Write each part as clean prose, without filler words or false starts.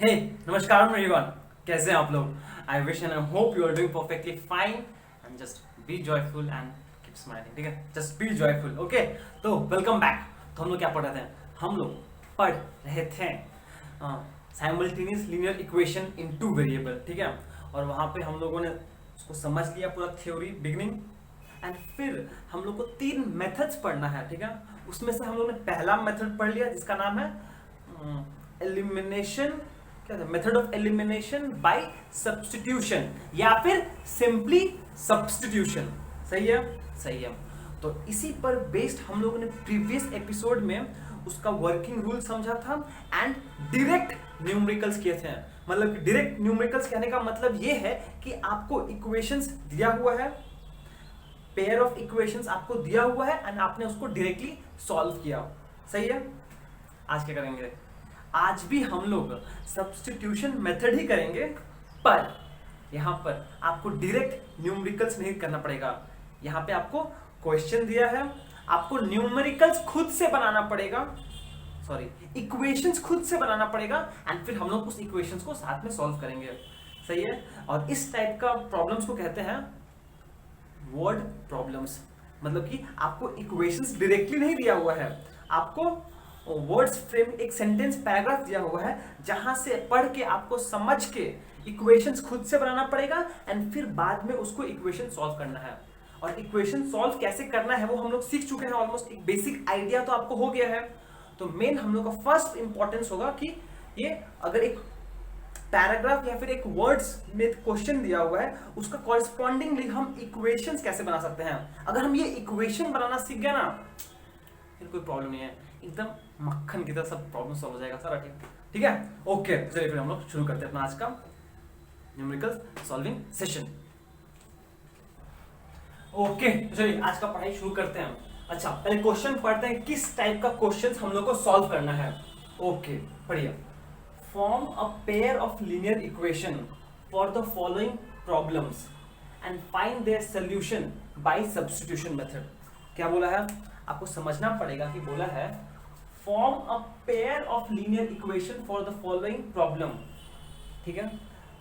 हे नमस्कार एवरीवन, कैसे हैं आप लोग? I wish and I hope you are doing perfectly fine and just be joyful and keep smiling. ठीक है, जस्ट बी जॉयफुल। ओके, तो वेलकम बैक। तो हम लोग क्या पढ़ रहे थे? हम लोग पढ़ रहे थे साइमल्टेनियस लीनियर इक्वेशन इन टू वेरिएबल। ठीक है, और वहां पे हम लोगों ने उसको समझ लिया पूरा थ्योरी बिगनिंग, एंड फिर हम लोग को 3 मेथड्स पढ़ना है। ठीक है, उसमें से हम लोग ने पहला मेथड पढ़ लिया जिसका नाम है एलिमिनेशन, क्या था? Method of elimination by substitution या फिर सिंपली सब्स्टिट्यूशन। सही है, सही है। तो इसी पर बेस्ड हम लोगों ने प्रीवियस एपिसोड में उसका वर्किंग रूल समझा था एंड डायरेक्ट न्यूमेरिकल्स किए थे। मतलब डायरेक्ट न्यूमेरिकल्स कहने का मतलब ये है कि आपको इक्वेशंस दिया हुआ है, पेयर ऑफ इक्वेशंस आपको दिया हुआ है एंड आपने उसको डायरेक्टली सॉल्व किया। सही है। आज क्या करेंगे? आज भी हम लोग सब्स्टिट्यूशन मेथड ही करेंगे, पर यहां पर आपको डायरेक्ट न्यूमेरिकल्स नहीं करना पड़ेगा। यहां पे आपको क्वेश्चन दिया है, आपको न्यूमेरिकल्स खुद से बनाना पड़ेगा, सॉरी इक्वेशंस खुद से बनाना पड़ेगा एंड फिर हम लोग उस इक्वेशंस को साथ में सॉल्व करेंगे। सही है। और इस टाइप का प्रॉब्लम्स को कहते हैं वर्ड प्रॉब्लम्स। मतलब कि आपको इक्वेशंस डायरेक्टली नहीं दिया हुआ है, आपको वर्ड्स फ्रेम, एक सेंटेंस पैराग्राफ दिया हुआ है जहां से पढ़ के आपको समझ के इक्वेशंस खुद से बनाना पड़ेगा एंड फिर बाद में उसको इक्वेशन सॉल्व करना है। और इक्वेशन सॉल्व कैसे करना है वो हम लोग सीख चुके हैं ऑलमोस्ट, एक बेसिक आइडिया तो आपको हो गया है। तो मेन हम लोग का फर्स्ट इंपॉर्टेंस होगा कि ये अगर एक पैराग्राफ या फिर एक वर्ड्स में क्वेश्चन दिया हुआ है उसका कॉरेस्पॉन्डिंगली हम इक्वेशंस कैसे बना सकते हैं। अगर हम ये इक्वेशन बनाना सीख गए ना, फिर कोई प्रॉब्लम नहीं है, एकदम मक्खन की तरह सब प्रॉब्लम सॉल्व हो जाएगा सारा। ठीक है, ओके। चलिए फिर हम लोग शुरू करते हैं अपना आज का न्यूमेरिकल सॉल्विंग सेशन। ओके, चलिए आज का पढ़ाई शुरू करते हैं। अच्छा, पहले क्वेश्चन पढ़ते हैं, किस टाइप का क्वेश्चन हम लोग को सॉल्व करना है। ओके, पढ़िए। Form a pair of linear equation for the following problems and find their solution bye substitution method. क्या बोला है? आपको समझना पड़ेगा कि बोला है form a pair of linear equation for the following problem. ठीक है,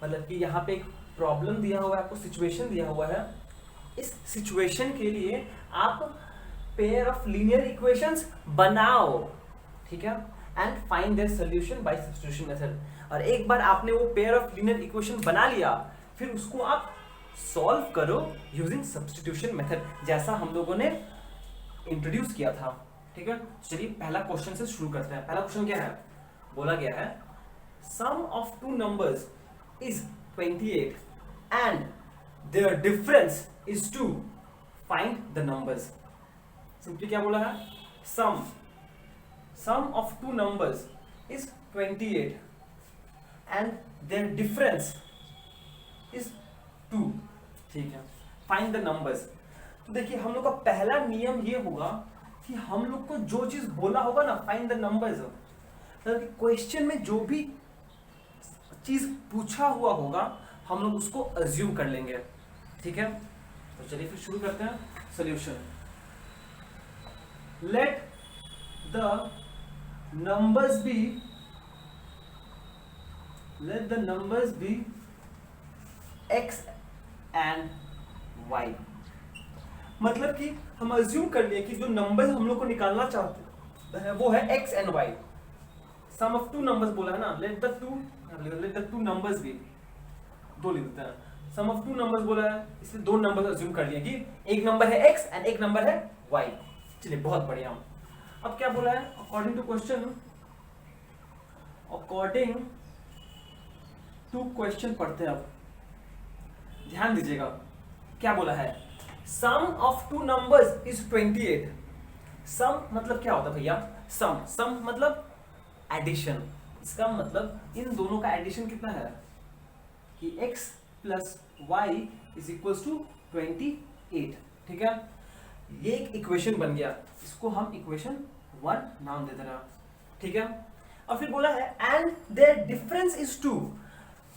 मतलब कि यहाँ पे एक प्रॉब्लम दिया हुआ है, आपको सिचुएशन दिया हुआ है, इस सिचुएशन के लिए आप पेयर ऑफ लीनियर इक्वेशंस बनाओ। ठीक है, and find their solution bye substitution method. और एक बार आपने वो पेयर ऑफ लीनियर इक्वेशन बना लिया, फिर उसको आप सॉल्व करो यूजिंग सब्स्टिट्यूशन मेथड, जैसा हम लोगों ने इंट्रोड्यूस किया था। ठीक है, चलिए पहला क्वेश्चन से शुरू करते हैं। पहला क्वेश्चन क्या है? बोला गया है sum of two numbers is 28 and their difference is 2, find the numbers. Simply क्या बोला है? Sum of two numbers is 28 and their difference is 2। ठीक है, फाइंड द नंबर्स। तो देखिए हम लोग का पहला नियम ये होगा कि हम लोग को जो चीज बोला होगा ना, फाइंड द नंबर्स, मतलब क्वेश्चन में जो भी चीज पूछा हुआ होगा हम लोग उसको अज्यूम कर लेंगे। ठीक है, तो चलिए फिर शुरू करते हैं solution. Let the numbers be x and y। मतलब कि हम अज्यूम कर लिए कि जो नंबर हम लोग को निकालना चाहते हैं वो है x and y। Sum of two numbers बोला है ना, let the two numbers be, दो लिख देते हैं। सम ऑफ टू नंबर्स बोला है, इसलिए दो नंबर्स अज्यूम कर लिए कि एक नंबर है x एंड एक नंबर है y। चलिए बहुत बढ़िया। अब क्या बोला है? अकॉर्डिंग टू क्वेश्चन पढ़ते हैं। अब ध्यान दीजिएगा क्या बोला है। Sum of two numbers is 28। सम मतलब क्या होता है भैया? सम मतलब एडिशन। इसका मतलब इन दोनों का एडिशन कितना है कि x plus Y is equal to 28। ठीक है, ये एक इक्वेशन बन गया, इसको हम इक्वेशन 1 नाम दे देना। ठीक है, और फिर बोला है and their difference is 2।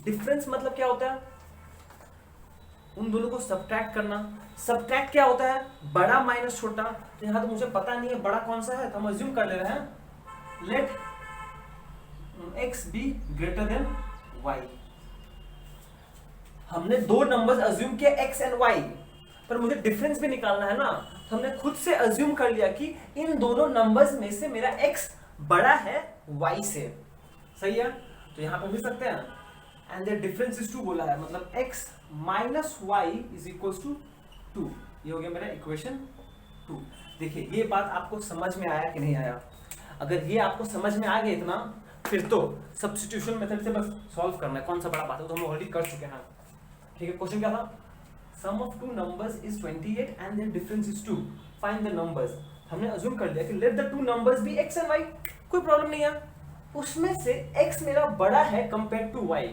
Difference मतलब क्या होता है? उन दोनों को सब्ट्रैक्ट करना। सब्ट्रैक्ट क्या होता है? बड़ा माइनस छोटा। तो यहां तो मुझे पता नहीं है बड़ा कौन सा है, तो हम अज्यूम कर ले रहे हैं let x be greater than y। हमने दो नंबर्स अज्यूम किया x एंड y, पर मुझे डिफरेंस भी निकालना है ना, तो हमने खुद से अज्यूम कर लिया कि इन दोनों नंबर्स में से मेरा x बड़ा है y से। सही है, तो यहां पे लिख सकते हैं एंड द डिफरेंस इज 2 बोला है, मतलब x minus y is equal to 2। ये हो गया मेरा इक्वेशन 2। देखिए ये बात आपको समझ में आया कि नहीं आया? अगर ये आपको समझ में आ गया इतना, फिर तो सब्स्टिट्यूशन मेथड से बस सॉल्व करना है, कौन सा बड़ा बात है, तो हम ऑलरेडी कर चुके हैं। ठीक है, क्वेश्चन क्या था? Sum of two numbers is 28 and their difference is 2, find the numbers. हमने अज्यूम कर लिया कि let the two numbers be x and y, कोई प्रॉब्लम नहीं है, उसमें से x मेरा बड़ा है कंपेयर टू y।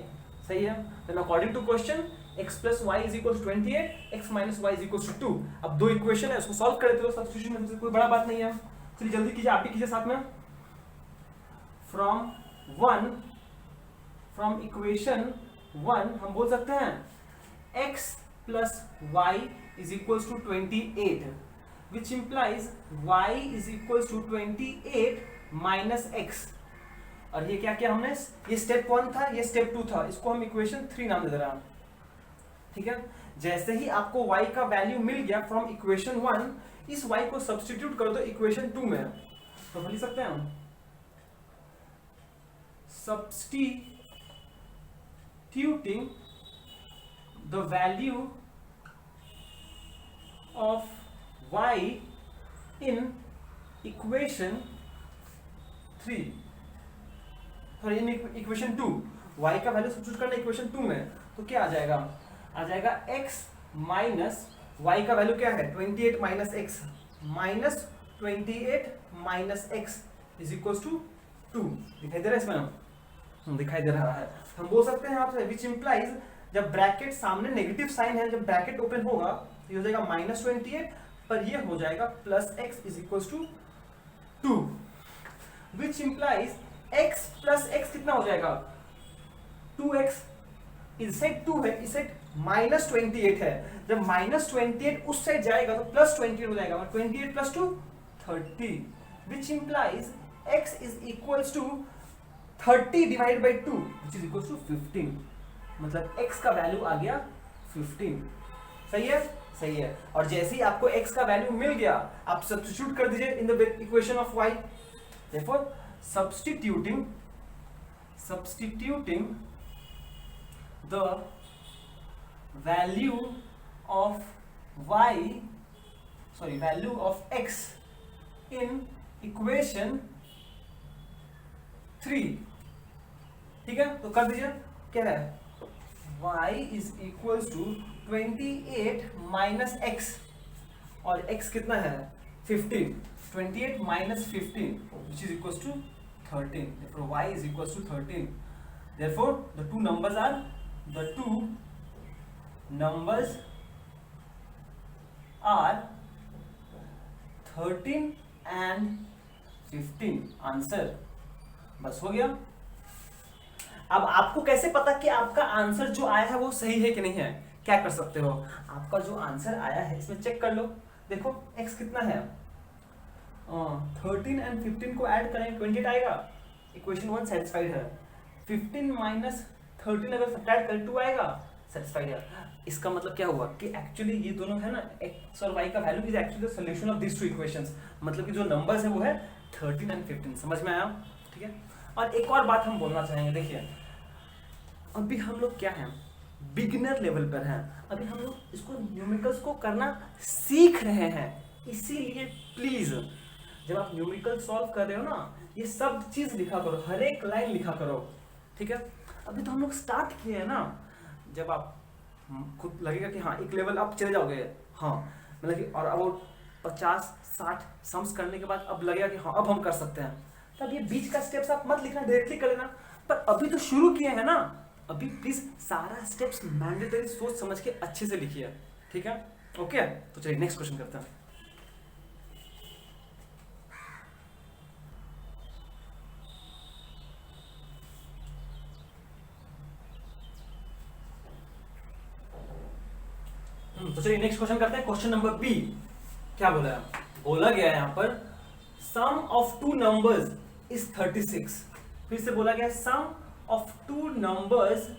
सही है, then according to question x plus y is equal to 28, x minus y is equal to 2। अब दो इक्वेशन है, उसको सॉल्व कर देते हो सब्स्टिट्यूशन में, कोई बड़ा बात नहीं है। चलिए जल्दी कीजिए, आप भी कीजिए साथ में। फ्रॉम इक्वेशन 1 हम बोल सकते हैं x plus y is equals to 28, which implies y is equals to 28 minus x। और ये क्या किया हमने? ये स्टेप 1 था, ये स्टेप 2 था, इसको हम इक्वेशन 3 नाम दे दे रहे हैं। ठीक है, जैसे ही आपको y का वैल्यू मिल गया फ्रॉम इक्वेशन 1, इस y को सब्स्टिट्यूट कर दो इक्वेशन 2 में, तो लिख सकते हैं हम substituting the value of y in equation 3, sorry in equation 2, y का वैल्यू सब्स्टिट्यूट करना इक्वेशन 2 में, तो क्या आ जाएगा? आ जाएगा x माइनस y का वैल्यू क्या है? 28 minus x, minus 28 minus x is equal to 2। दिखाई दे रहा है इसमें? दिखाई दे रहा है। हम बोल सकते हैं आपसे विच इंप्लाइज, जब ब्रैकेट सामने नेगेटिव साइन है, जब ब्रैकेट ओपन होगा तो ये हो जाएगा माइनस 28, पर ये हो जाएगा plus x is equal to 2, which implies x plus x कितना हो जाएगा? 2x। इस साइड 2 है, इस साइड माइनस 28 है, जब माइनस 28 उस साइड जाएगा तो प्लस 28 हो जाएगा, 28 plus 2 30, which implies x is equal to 30 divide by 2 which is equal to 15, मतलब x का वैल्यू आ गया 15। सही है, सही है। और जैसे ही आपको x का वैल्यू मिल गया, आप सब्स्टिट्यूट कर दीजिए in the equation of y। therefore substituting the value of x in equation 3। ठीक है, तो कर दीजिए, क्या है? y is equals to 28 minus x, और x कितना है? 15, 28 minus 15 which is equals to 13, therefore y is equals to 13, therefore the two numbers are 13 and 15, answer. बस हो गया। अब आपको कैसे पता कि आपका आंसर जो आया है वो सही है कि नहीं है? क्या कर सकते हो, आपका जो आंसर आया है इसमें चेक कर लो। देखो x कितना है, 13 एंड 15 को ऐड करें 28 आएगा, इक्वेशन 1 सेटिस्फाइड है। 15 माइनस 13 अगर सब्ट्रैक्ट करें 2 आएगा, सेटिस्फाइड है। इसका मतलब क्या हुआ कि एक्चुअली ये दोनों है ना, x और y का value is actually the solution of this two equations, मतलब कि जो नंबर्स है वो है 13 एंड 15। समझ में आया? ठीक है। और एक और बात हम बोलना चाहेंगे, देखिए अभी हम लोग क्या हैं, बिगिनर लेवल पर हैं, अभी हम लोग इसको न्यूमेरिकल्स को करना सीख रहे हैं, इसीलिए प्लीज जब आप न्यूमेरिकल सॉल्व कर रहे हो ना, ये सब चीज लिखा करो, हर एक लाइन लिखा करो। ठीक है, अभी तो हम लोग स्टार्ट किए हैं ना, जब आप खुद लगेगा कि हाँ एक लेवल आप चले जाओगे, हाँ मतलब कि और अब 50-60 सम्स करने के बाद अब लगेगा कि हाँ अब हम कर सकते हैं, तब ये बीच का स्टेप्स आप मत लिखना, डायरेक्टली कर लेना। पर अभी तो शुरू किए हैं ना, अभी प्लीज सारा स्टेप्स मैंडेटरी सोच समझ के अच्छे से लिखिए। ठीक है, ओके। तो चलिए नेक्स्ट क्वेश्चन करते हैं। तो चलिए नेक्स्ट क्वेश्चन करते हैं। क्वेश्चन नंबर बी क्या बोला है? बोला गया है यहाँ पर सम ऑफ टू नंबर्स इज 36। फिर से बोला गया सम ऑफ टू नंबर्स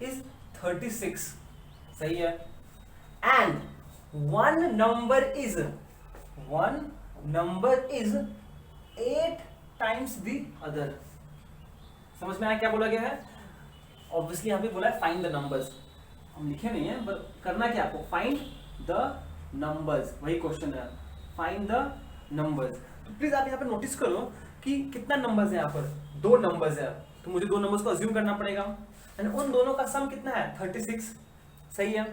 इज 36, सही है, and one number is 8 times the other. समझ में आया क्या बोला गया है? ऑब्वियसली यहां पे बोला है फाइंड द नंबर्स, हम लिखे नहीं है, पर करना क्या आपको, फाइंड द नंबर्स, वही क्वेश्चन है, फाइंड द नंबर्स। तो प्लीज आप यहाँ पे नोटिस करो कि कितना नंबर्स है, यहाँ पर 2 नंबर्स है, तो मुझे 2 नंबर्स को अज्यूम करना पड़ेगा, एंड उन दोनों का सम कितना है, 36, सही है।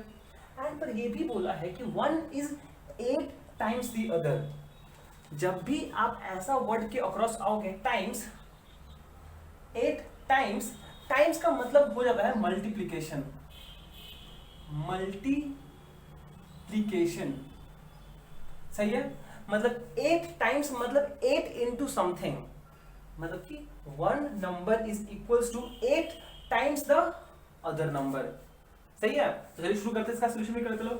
एंड पर ये भी बोला है कि 1 इज 8 टाइम्स द अदर। जब भी आप ऐसा वर्ड के अक्रॉस आओगे, टाइम्स, 8 टाइम्स, टाइम्स का मतलब हो जाता है मल्टीप्लीकेशन, सही है, मतलब 8 टाइम्स मतलब 8 इंटू समथिंग, मतलब कि 1 number is equals to 8 times the other number, सही है। तो चलिए शुरू करते हैं, इसका सोल्यूशन भी करते लो।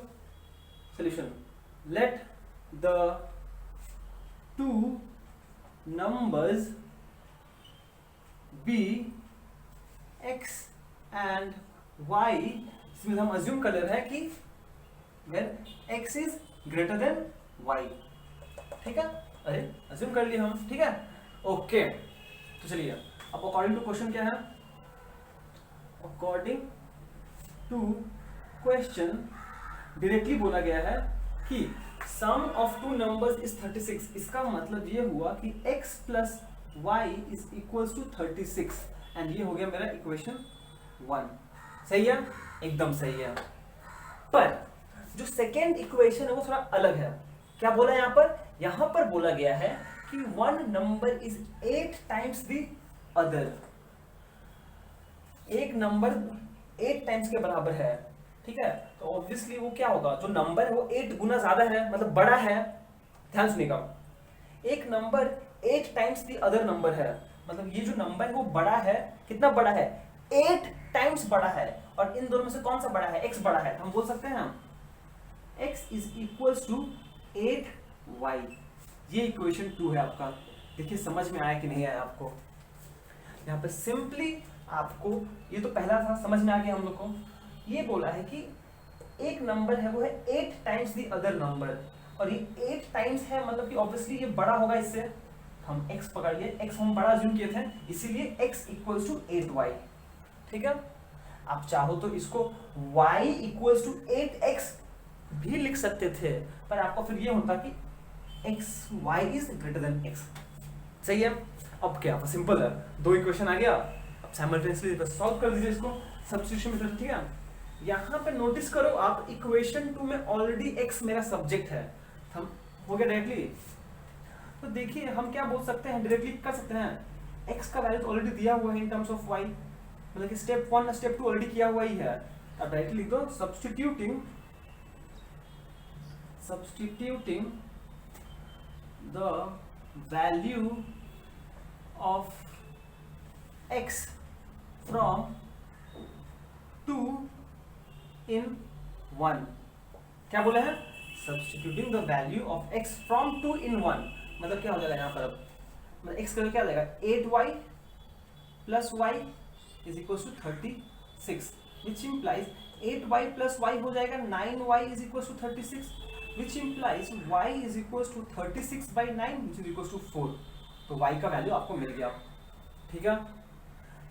Solution, let the two numbers be x and y, इसमें हम अज्यूम कर ले रहे हैं कि when x is greater than y, ठीक है, अरे अज्यूम कर लिए हम, ठीक है, ओके। तो चलिए अब अकॉर्डिंग टू क्वेश्चन क्या है, अकॉर्डिंग टू क्वेश्चन डायरेक्टली बोला गया है कि sum of two numbers is 36। इसका मतलब ये हुआ कि x plus y is equals to 36, and ये हो गया मेरा इक्वेशन 1, सही है, एकदम सही है। पर जो सेकेंड इक्वेशन है वो थोड़ा अलग है। क्या बोला है यहाँ पर बोला गया है कि 1 number is 8 times the other, एक नंबर 8 टाइम्स के बराबर है, ठीक है, तो ऑब्वियसली वो क्या होगा, जो नंबर है वो 8 गुना ज्यादा है, मतलब बड़ा है। ध्यान सुनिएगा, एक number 8 times the other number है, मतलब ये जो नंबर है वो बड़ा है, कितना बड़ा है, 8 टाइम्स बड़ा है, और इन दोनों में से कौन सा बड़ा है, x बड़ा है, तो हम बोल सकते हैं x is equals to 8y। ये इक्वेशन 2 है आपका। देखिए समझ में आया कि नहीं आया आपको, यहाँ पे सिंपली आपको ये तो पहला था, समझ में आ गया हम लोग को। ये बोला है कि एक नंबर है वो है 8 टाइम्स द अदर नंबर, और ये 8 टाइम्स है, मतलब कि ऑब्वियसली ये बड़ा होगा इससे, हम x पकड़ लिए, x हम बड़ा अज्यूम किए थे, इसीलिए x इक्वल्स टू 8y, ठीक है। आप चाहो तो इसको y इक्वल्स टू 8x भी लिख सकते थे, पर आपको फिर ये होता कि y is greater then x, सही है। अब क्या, सिंपल है, 2 इक्वेशन आ गया, अब साइमल्टेनियसली सॉल्व कर दीजिए इसको सब्स्टिट्यूशन मेथड, ठीक है। यहाँ पे नोटिस करो आप, इक्वेशन 2 में ऑलरेडी x मेरा सब्जेक्ट है, हम हो गया डायरेक्टली। तो देखिए हम क्या बोल सकते हैं, डायरेक्टली कर सकते हैं, x का वैल्यू ऑलरेडी दिया हुआ है इन टर्म्स ऑफ y, मतलब कि स्टेप 1 स्टेप 2 ऑलरेडी किया हुआ ही है। अब डायरेक्टली लिख दो, substituting the value of x from 2 in 1। क्या बोला है, substituting the value of x from 2 in 1, मतलब क्या हो जाएगा यहाँ पर, अब मतलब x का क्या हो जाएगा, 8y plus y is equals to 36, which implies 8y plus y हो जाएगा 9y is equals to 36, which implies y is equals to 36 by 9, which is equals to 4। तो y का वैल्यू आपको मिल गया, ठीक है।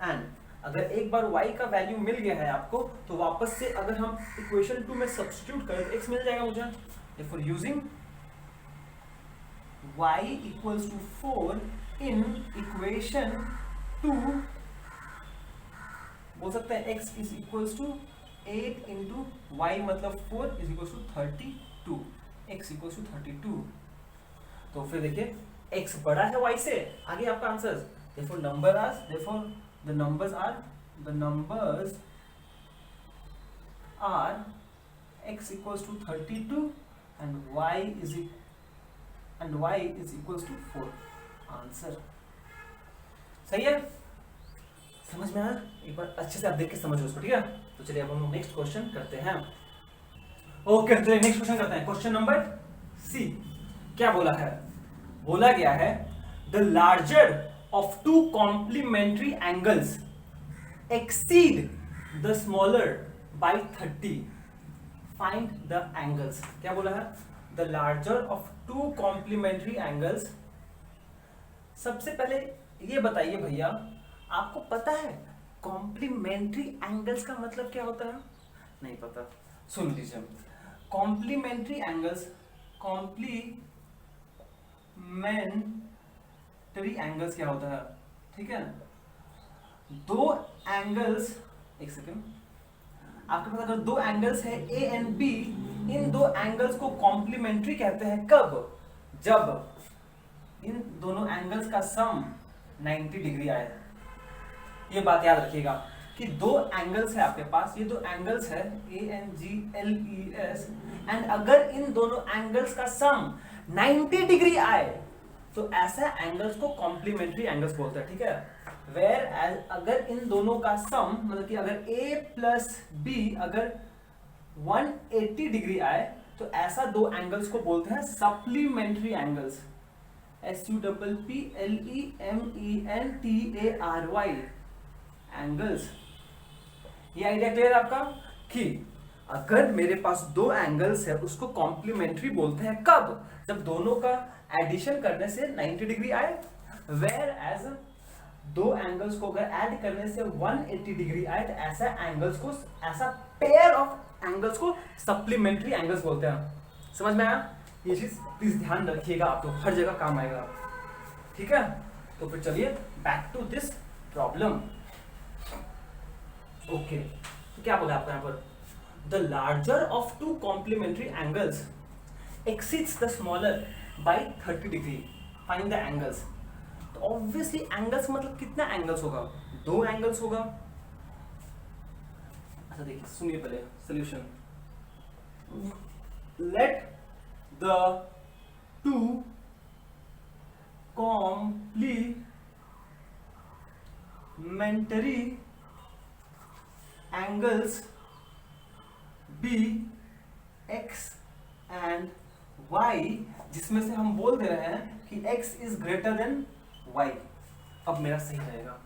एंड अगर एक बार y का वैल्यू मिल गया है आपको, तो वापस से अगर हम इक्वेशन 2 में सब्स्टिट्यूट करें तो x मिल जाएगा मुझे। Therefore using y equals to 4 in equation 2, बोल सकते हैं x is equals to 8 into y मतलब 4 is equals to 32, x equals to 32। तो फिर देखिए x बड़ा है y से, आगे आपका answer, therefore the numbers are x equals to 32 and y is equals to 4, answer सही है। समझ में आया, एक बार अच्छे से आप देख के समझो उसको, ठीक है। तो चलिए अब हम नेक्स्ट क्वेश्चन करते हैं। ओके चलिए नेक्स्ट क्वेश्चन करते हैं, क्वेश्चन नंबर सी। क्या बोला है, बोला गया है the larger of two complementary angles exceed the smaller by 30, find the angles। क्या बोला है? The larger of two complementary angles। सबसे पहले ये बताइए भैया, आपको पता है कॉम्प्लीमेंट्री एंगल्स का मतलब क्या होता है? नहीं पता, सुन लीजिए। कॉम्प्लीमेंट्री एंगल्स, कॉम्प्लीमेंट्री एंगल्स क्या होता है? ठीक है, दो एंगल्स, एक सेकेंड, आपके पास अगर दो एंगल्स है ए एंड बी, इन दो एंगल्स को कॉम्प्लीमेंट्री कहते हैं कब? जब इन दोनों एंगल्स का सम 90 डिग्री आए। ये बात याद रखिएगा कि दो एंगल्स है आपके पास, ये दो एंगल्स है A and G L E S, and अगर इन दोनों एंगल्स का सम 90 डिग्री आए तो ऐसा एंगल्स को कॉम्प्लीमेंट्री एंगल्स बोलते हैं। ठीक है, वेयर एज अगर इन दोनों का सम, मतलब कि अगर ए प्लस बी अगर 180 डिग्री आए तो ऐसा दो एंगल्स को बोलते हैं सप्लीमेंट्री एंगल्स। SUPPLEMENTARY angles. ये आइडिया क्लियर आपका कि अगर मेरे पास दो एंगल्स है उसको कॉम्प्लीमेंट्री बोलते हैं कब? जब दोनों का एडिशन करने से 90 डिग्री आए। वेयर एज दो एंगल्स को अगर ऐड करने से 180 डिग्री आए तो ऐसा एंगल्स को, ऐसा पेयर ऑफ एंगल्स को सप्लीमेंट्री एंगल्स बोलते हैं। समझ में आया? ये चीज प्लीज ध्यान रखिएगा, आपको हर जगह काम आएगा। ठीक है, तो फिर चलिए back to this problem. Okay, तो क्या बोला आपको यहाँ पर? The larger of two complementary angles exceeds the smaller by 30 degree, find the angles. तो ऑब्वियसली एंगल्स मतलब कितना एंगल्स होगा? दो एंगल्स होगा। अच्छा देखिए, सुनिए पहले solution. Let the two complementary angles be X and Y, जिसमें से हम बोल दे रहे हैं कि x is greater than y। अब मेरा सही रहेगा,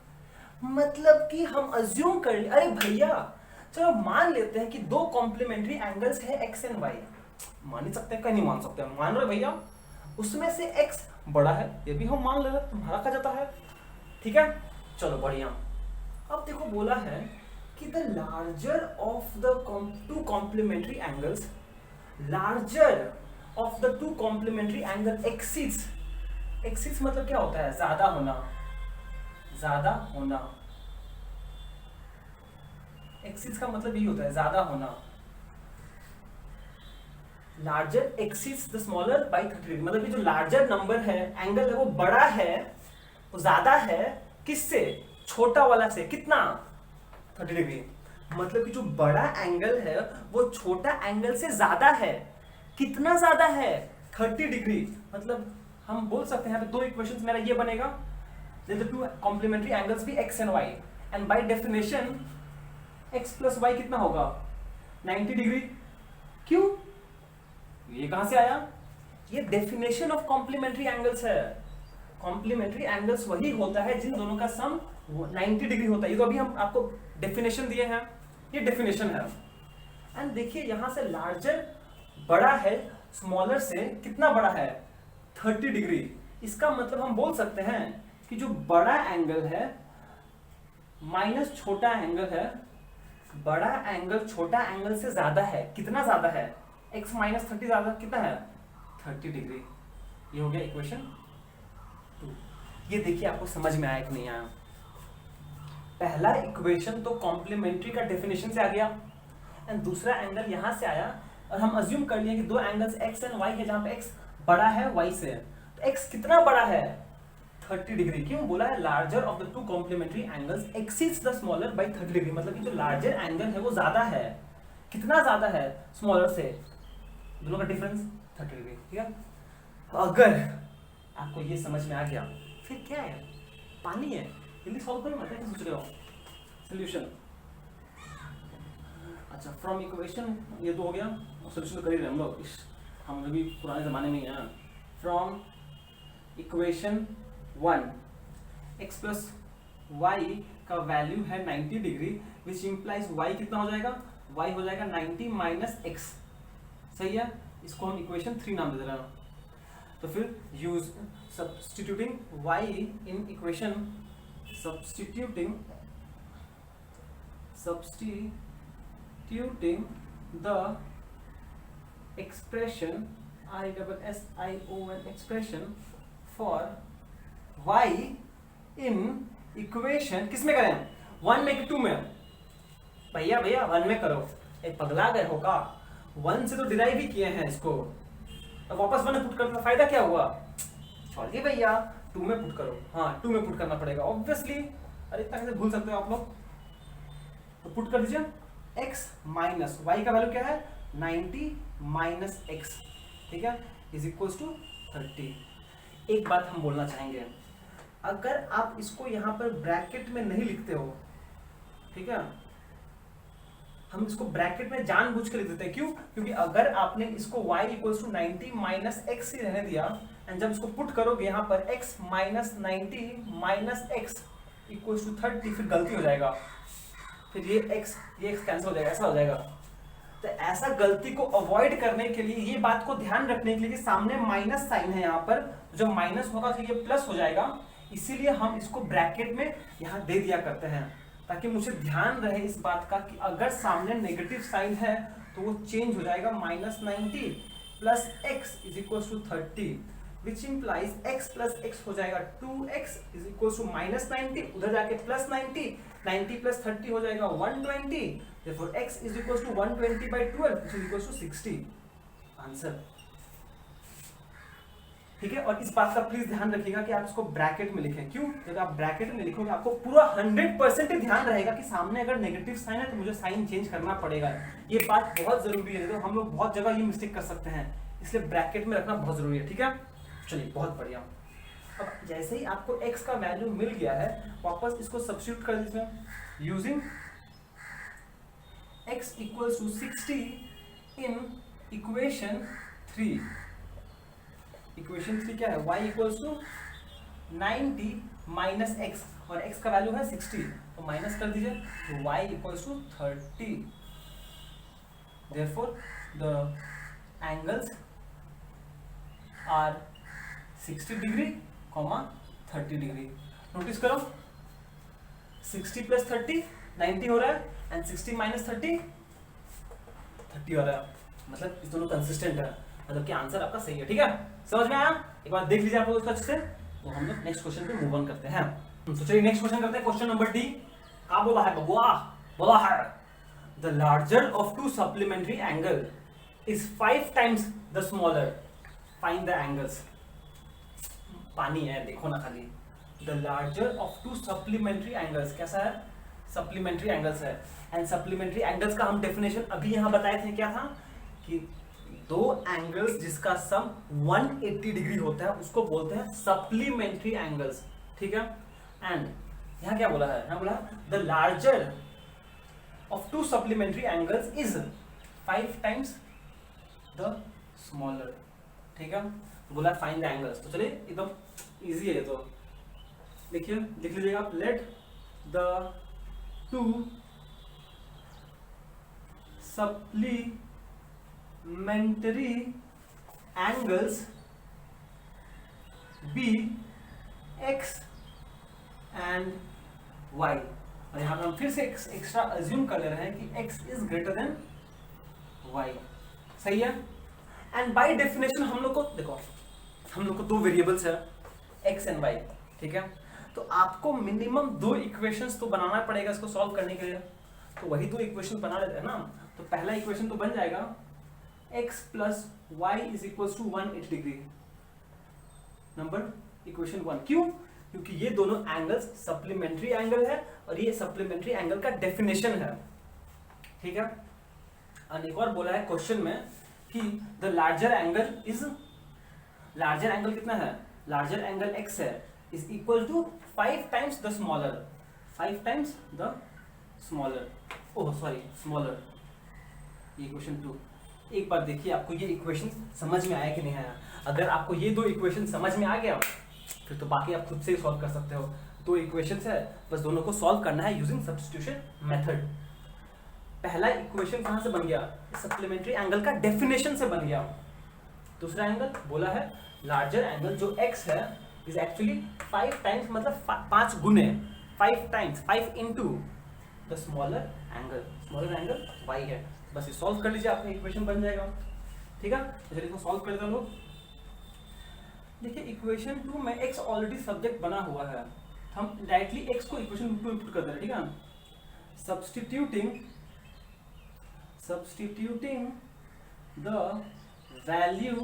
मतलब कि हम अज्यूम कर ले, अरे भैया चलो मान लेते हैं कि दो कॉम्प्लीमेंट्री एंगल्स है x एंड y। मान ही सकते हैं, कहीं नहीं मान सकते हैं, मान रहे भैया? उसमें से x बड़ा है, ये भी हम मान ले रहे, तुम्हारा कहा जाता है। ठीक है, चलो बढ़िया। अब देखो बोला है कि the larger of the two complementary angles, larger of the two complementary angle exceeds. Exceeds मतलब क्या होता है? ज्यादा होना, ज्यादा होना। एक्सीड्स का मतलब यही होता है, ज्यादा होना। Larger exceeds the smaller by 30 degree, मतलब कि जो लार्जर नंबर है, एंगल है, वो बड़ा है, वो ज्यादा है किससे? छोटा वाला से। कितना? 30 डिग्री। मतलब कि जो बड़ा एंगल है वो छोटा एंगल से ज्यादा है। कितना ज्यादा है? 30 डिग्री। मतलब हम बोल सकते हैं, दो इक्वेशंस मेरा ये बनेगा, द टू कॉम्प्लीमेंट्री एंगल्स भी x and y, and by definition x plus y कितना होगा? 90 डिग्री। क्यों? ये कहां से आया? ये डेफिनेशन ऑफ कॉम्प्लीमेंट्री एंगल्स है। कॉम्प्लीमेंट्री एंगल्स वही होता है जिन दोनों का सम 90 डिग्री होता है। ये तो अभी हम आपको डेफिनेशन दिए हैं, ये डेफिनेशन है। एंड देखिए यहां से लार्जर बड़ा है स्मॉलर से, कितना बड़ा है? 30 डिग्री। इसका मतलब हम बोल सकते हैं कि जो बड़ा एंगल है माइनस छोटा एंगल है, बड़ा एंगल छोटा एंगल से ज्यादा है। कितना ज्यादा है? x माइनस 30 ज्यादा कितना है? 30 डिग्री। ये हो गया इक्वेशन 2। ये देखिए आपको समझ में आया कि नहीं आया? पहला इक्वेशन तो कॉम्प्लीमेंट्री का डेफिनेशन से आ गया, एंड दूसरा एंगल यहां से आया, और हम अज्यूम कर लिए कि दो एंगल्स x एंड y है, जहां पे x बड़ा है y से। तो x कितना बड़ा है? 30 डिग्री। क्यों बोला है? Larger of the two complementary angles exceeds the smaller by 30 degree. मतलब कि जो लार्जर एंगल है वो ज्यादा है। कितना ज्यादा है? स्मॉलर से। दोनों का डिफरेंस 30 डिग्री। ठीक है, अगर आपको ये समझ में आ गया, फिर क्या है? पानी है, जल्दी सॉल्व करो, मत सोच रहे हो। सॉल्यूशन, अच्छा फ्रॉम इक्वेशन, ये तो हो गया, सॉल्यूशन तो कर ही रहे हम लोग, हम अभी पुराने जमाने में हैं। From equation 1 x plus Y का वैल्यू है 90 डिग्री, विच इम्प्लाइज y कितना हो जाएगा, y हो जाएगा 90 माइनस x। सही है, इसको हम इक्वेशन 3 नाम दे रहे हैं। तो फिर use substituting y in equation, substituting the expression ISSION expression for y in equation, किस में करें, 1 में कि 2 में? भैया 1 में करो, एक पगला गए हो का, 1 से तो डिराइव ही किए हैं इसको, अब वापस 1 में पुट करने का फायदा क्या हुआ? छोड़िए भैया, 2 में पुट करो। हाँ 2 में पुट करना पड़ेगा ऑब्वियसली, अरे इतना कैसे भूल सकते हो आप लोग? तो पुट कर दीजिए, x माइनस वाई का वैल्यू क्या है, 90 माइनस x, ठीक है, इज इक्वल्स टू 30। एक बात हम बोलना चाहेंगे, अगर आप इसको यहाँ पर ब्रैकेट में नहीं लिखते हो, ठीक है, हम इसको ब्रैकेट में जानबूझ के लिख देते हैं, क्यों? क्योंकि अगर आपने इसको y equals to 90 minus x ही रहने दिया, एंड जब इसको पुट करोगे यहाँ पर x minus 90 minus x equals to 30, फिर गलती हो जाएगा, फिर ये x कैंसिल हो जाएगा, ऐसा हो जाएगा। तो ऐसा गलती को अवॉइड करने के लिए, ये बात को ध्यान रखने के लिए कि सामने माइनस साइन है यहाँ पर, जब माइनस होगा तो ये प्लस हो जाएगा, इसीलिए हम इसको ब्रैकेट में यहाँ दे दिया करते हैं, ताकि मुझे ध्यान रहे इस बात का कि अगर सामने नेगेटिव साइन है तो वो चेंज हो जाएगा, minus 90 plus X is equal to 30, which implies x plus X हो जाएगा 2x is equal to minus 90, उधर जाके प्लस 90, 90 प्लस 30 हो जाएगा 120, therefore x इज इक्वल टू 120 by 12 which is equal to 60 answer. ठीक है, और इस बात का प्लीज ध्यान रखिएगा कि आप इसको ब्रैकेट में लिखें, क्यों? जब आप ब्रैकेट में लिखोगे आपको पूरा 100% ध्यान रहेगा कि सामने अगर नेगेटिव साइन है तो मुझे साइन चेंज करना पड़ेगा। ये बात बहुत जरूरी है, तो हम लोग बहुत जगह ये मिस्टेक कर सकते हैं, इसलिए ब्रैकेट में रखना बहुत जरूरी है। ठीक है, चलिए बहुत बढ़िया। अब जैसे ही आपको x का वैल्यू मिल गया है, वापस इसको सब्स्टिट्यूट कर दीजिए using x equals to 60 in equation 3। Equation 3 क्या है? y equals to 90 minus X, और x का वैल्यू है 60, तो माइनस कर दीजिए, तो y equals to 30। Therefore the angles are 60 degree, 30 degree. Notice करो 60 प्लस 30 90 हो रहा है, एंड 60 माइनस 30 30 हो रहा है, मतलब इस दोनों कंसिस्टेंट है, मतलब कि आंसर आपका सही है। ठीक है, समझ में आया? एक बार देख लीजिए आप लोग इसको अच्छे से। तो हम लोग नेक्स्ट क्वेश्चन पे मूव ऑन करते हैं। तो चलिए नेक्स्ट क्वेश्चन करते हैं। क्वेश्चन नंबर डी क्या बोला है बबुआ? बोला है the larger of to supplementary angle is 5 times the smaller, find the angles. पानी है देखो ना खाली। The larger of to supplementary angles, कैसा है? सप्लीमेंट्री एंगल्स है, एंड सप्लीमेंट्री एंगल्स का हम डेफिनेशन अभी यहां बताए थे, क्या था कि दो एंगल्स जिसका सम 180 डिग्री होता है उसको बोलते हैं सप्लीमेंट्री एंगल्स। ठीक है, एंड यहां क्या बोला है? यहां बोला the larger of to supplementary angles is 5 times the smaller. ठीक है, बोला फाइंड द एंगल्स। तो चलिए एकदम इजी है, तो देखिए लिख लीजिएगा आप, late the to supplementary angles be x and y। और यहां पर हम फिर से एक्स्ट्रा अज्यूम कर ले रहे हैं कि x is greater than y। सही है, एंड बाय डेफिनेशन हम लोग को देखो, हम लोग को दो वेरिएबल्स है x एंड y। ठीक है, तो आपको मिनिमम 2 इक्वेशंस तो बनाना पड़ेगा इसको सॉल्व करने के लिए। तो वही 2 इक्वेशन बना लेते हैं ना। तो पहला इक्वेशन तो बन जाएगा x plus Y is equal to 180 degree, number equation 1। क्यों? क्योंकि ये दोनों एंगल्स सप्लीमेंट्री एंगल है, और ये सप्लीमेंट्री एंगल का डेफिनेशन है। ठीक है, और एक और बोला है क्वेश्चन में कि the larger angle is, larger angle कितना है? लार्जर एंगल x है, is equal to 5 times the smaller, 5 times the smaller, oh sorry smaller. ये इक्वेशन 2। एक बार देखिए आपको ये इक्वेशन समझ में आया कि नहीं आया। अगर आपको ये 2 इक्वेशन समझ में आ गया फिर तो बाकी आप खुद से ही सॉल्व कर सकते हो। दो इक्वेशंस है, बस दोनों को सॉल्व करना है यूजिंग सब्स्टिट्यूशन मेथड। पहला इक्वेशन कहाँ से बन गया, सप्लीमेंट्री एंगल का डेफिनेशन से बन गया। दूसरा एंगल बोला है लार्जर एंगल जो x है इज एक्चुअली 5 टाइम्स, मतलब 5 गुने 5 times 5 into the smaller angle y है। बस ये सॉल्व कर लीजिए, आपका इक्वेशन बन जाएगा। ठीक है, तो चलिए इसको सॉल्व कर देता हूँ। देखिए इक्वेशन 2 में x ऑलरेडी सब्जेक्ट बना हुआ है, हम डायरेक्टली x को इक्वेशन 2 में इनपुट कर दे रहे हैं। ठीक है, substituting the value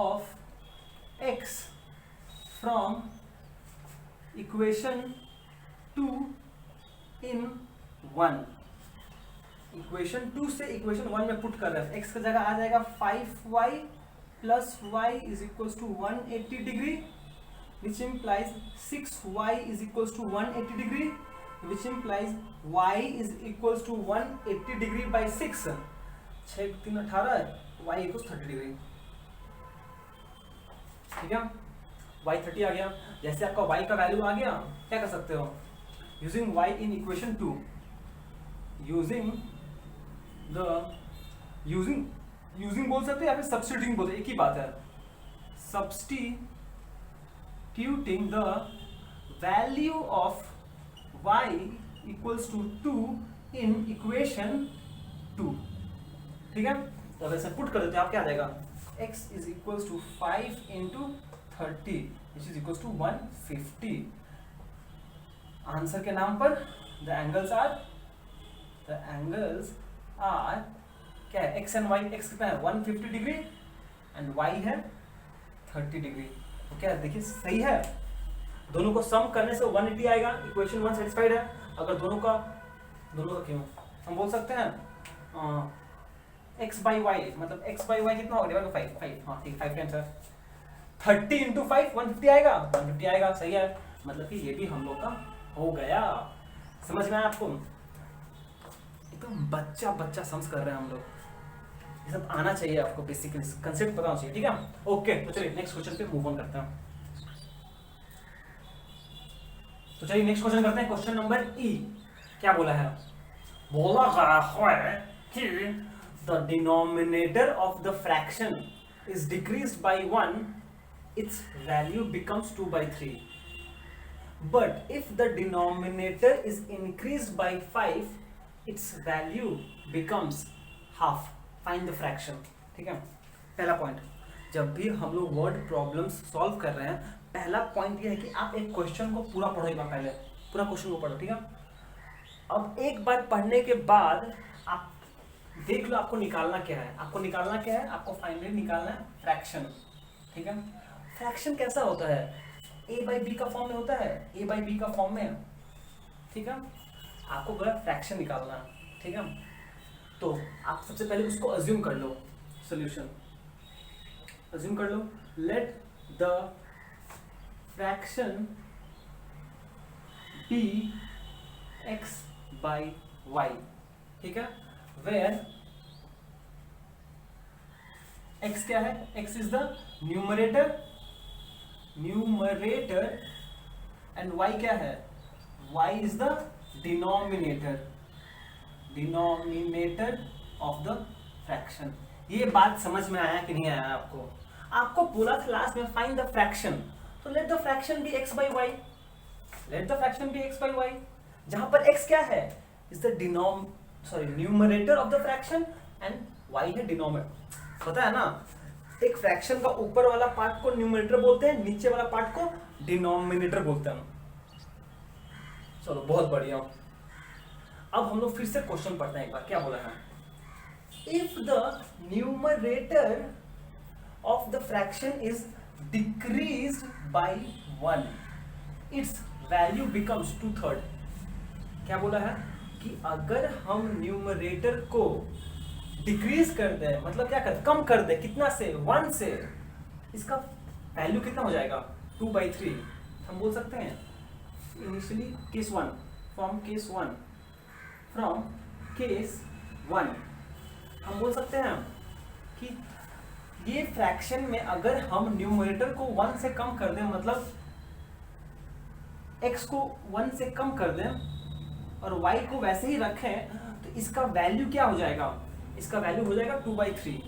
of x from equation 2 in 1, equation 2 से इक्वेशन 1 में पुट कर रहे हैं। x की जगह आ जाएगा 5y plus y is equals to 180 degree, which implies 6y is equals to 180 degree, which implies y is equals to 180 degree by 6, 6 3 18, y equals 30 degree। ठीक है, y 30 आ गया। जैसे आपका y का वैल्यू आ गया, क्या कर सकते हो, यूजिंग y इन इक्वेशन 2, यूजिंग बोल सकते हैं या फिर सब्स्टिट्यूटिंग बोलते हैं, एक ही बात है। Substituting the value of y equals to 2 in equation 2। ठीक है, तो वैसे पुट कर देते हैं, आप क्या आ जाएगा, x is equals to 5 into 30 which is equals to 150। Answer के नाम पर the angles are क्या है, x and y, x कितना है 150 डिग्री एंड y है 30 डिग्री। तो क्या देखिए सही है, दोनों को सम करने से 180 आएगा, इक्वेशन 1 सेटिस्फाइड है। अगर दोनों का क्यों हम बोल सकते हैं x by y, मतलब x by y कितना होगा, 5, हाँ ठीक 5 टाइम्स है, 30 into 5 150 आएगा, 150 आएगा, सही है। मतलब कि ये भी हम लोग का हो गया। समझ में आया आपको, एकदम बच्चा सम्स कर रहे हैं हम लोग, ये सब आना चाहिए आपको, बेसिकली कंसेप्ट पता होना चाहिए। ठीक है, ओके, तो चलिए नेक्स्ट क्वेश्चन पे मूव ऑन करते हैं। तो चलिए नेक्स्ट क्वेश्चन करते हैं, क्वेश्चन नंबर ई। क्या बोला है, बोला है कि the denominator of the fraction is decreased bye 1, it's value becomes 2/3, but if the denominator is increased by 5, it's value becomes half, find the fraction. ठीक है, पहला पॉइंट, जब भी हम लोग वर्ड प्रॉब्लम्स सॉल्व कर रहे हैं, पहला पॉइंट ये है कि आप एक क्वेश्चन को पूरा पढ़ो, एक बार पहले पूरा क्वेश्चन को पढ़ो। ठीक है, अब एक बार पढ़ने के बाद आप देख लो आपको निकालना क्या है, आपको फाइनली निकालना है फ्रैक्शन। ठीक है, फ्रैक्शन कैसा होता है, a by b का फॉर्म में होता है, a by b का फॉर्म में। ठीक है, आपको पूरा फ्रैक्शन निकालना है। ठीक है, तो आप सबसे पहले उसको अज्यूम कर लो, सोल्यूशन अज्यूम कर लो, let the fraction be x by y। ठीक है, where x क्या है, x is the numerator and y क्या है, y is the denominator of the fraction। ये बात समझ में आया कि नहीं आया आपको बोला था लास्ट में फाइंड द फ्रैक्शन, तो let the fraction be x by y, जहां पर x क्या है, is the numerator of the fraction and y है डिनोमिनेटर। पता है ना, एक फ्रैक्शन का ऊपर वाला पार्ट को न्यूमरेटर बोलते हैं, नीचे वाला पार्ट को डिनोमिनेटर बोलते हैं। चलो बहुत बढ़िया, अब हम लोग फिर से क्वेश्चन पढ़ते हैं एक बार। क्या बोला है, if the numerator of the fraction is decreased bye 1, it's value becomes 2/3। क्या बोला है कि अगर हम न्यूमरेटर को डिक्रीज कर दे, मतलब क्या कर, कम कर दे, कितना से, 1 से, इसका वैल्यू कितना हो जाएगा, 2/3। हम बोल सकते हैं इनिशियली केस 1, फ्रॉम केस 1 हम बोल सकते हैं कि ये फ्रैक्शन में अगर हम न्यूमरेटर को 1 से कम कर दें, मतलब x को 1 से कम कर दें और y को वैसे ही रखें तो इसका वैल्यू क्या हो जाएगा, इसका वैल्यू हो जाएगा 2/3।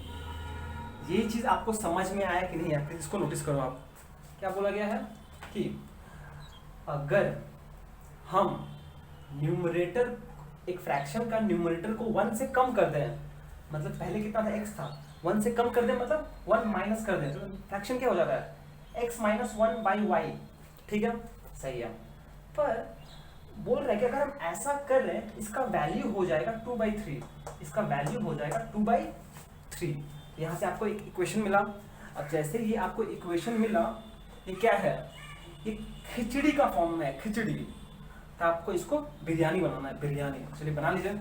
ये चीज आपको समझ में आया कि नहीं आया, इसको नोटिस करो आप। क्या बोला गया है कि अगर हम न्यूमरेटर, एक फ्रैक्शन का न्यूमरेटर को 1 से कम कर दें, मतलब पहले कितना था x था, 1 से कम कर दें मतलब 1 माइनस कर दें, तो फ्रैक्शन क्या हो जाता है x माइनस 1/y। ठीक है, सही है। पर बोल रहे हैं कि अगर हम ऐसा कर रहे हैं इसका वैल्यू हो जाएगा 2/3, इसका वैल्यू हो जाएगा 2/3। यहाँ से आपको एक इक्वेशन मिला। अब जैसे ये आपको इक्वेशन मिला, ये क्या है, ये खिचड़ी का फॉर्म में है, खिचड़ी। तो आपको इसको बिरयानी बनाना है, बिरयानी। चलिए बना लीजिए।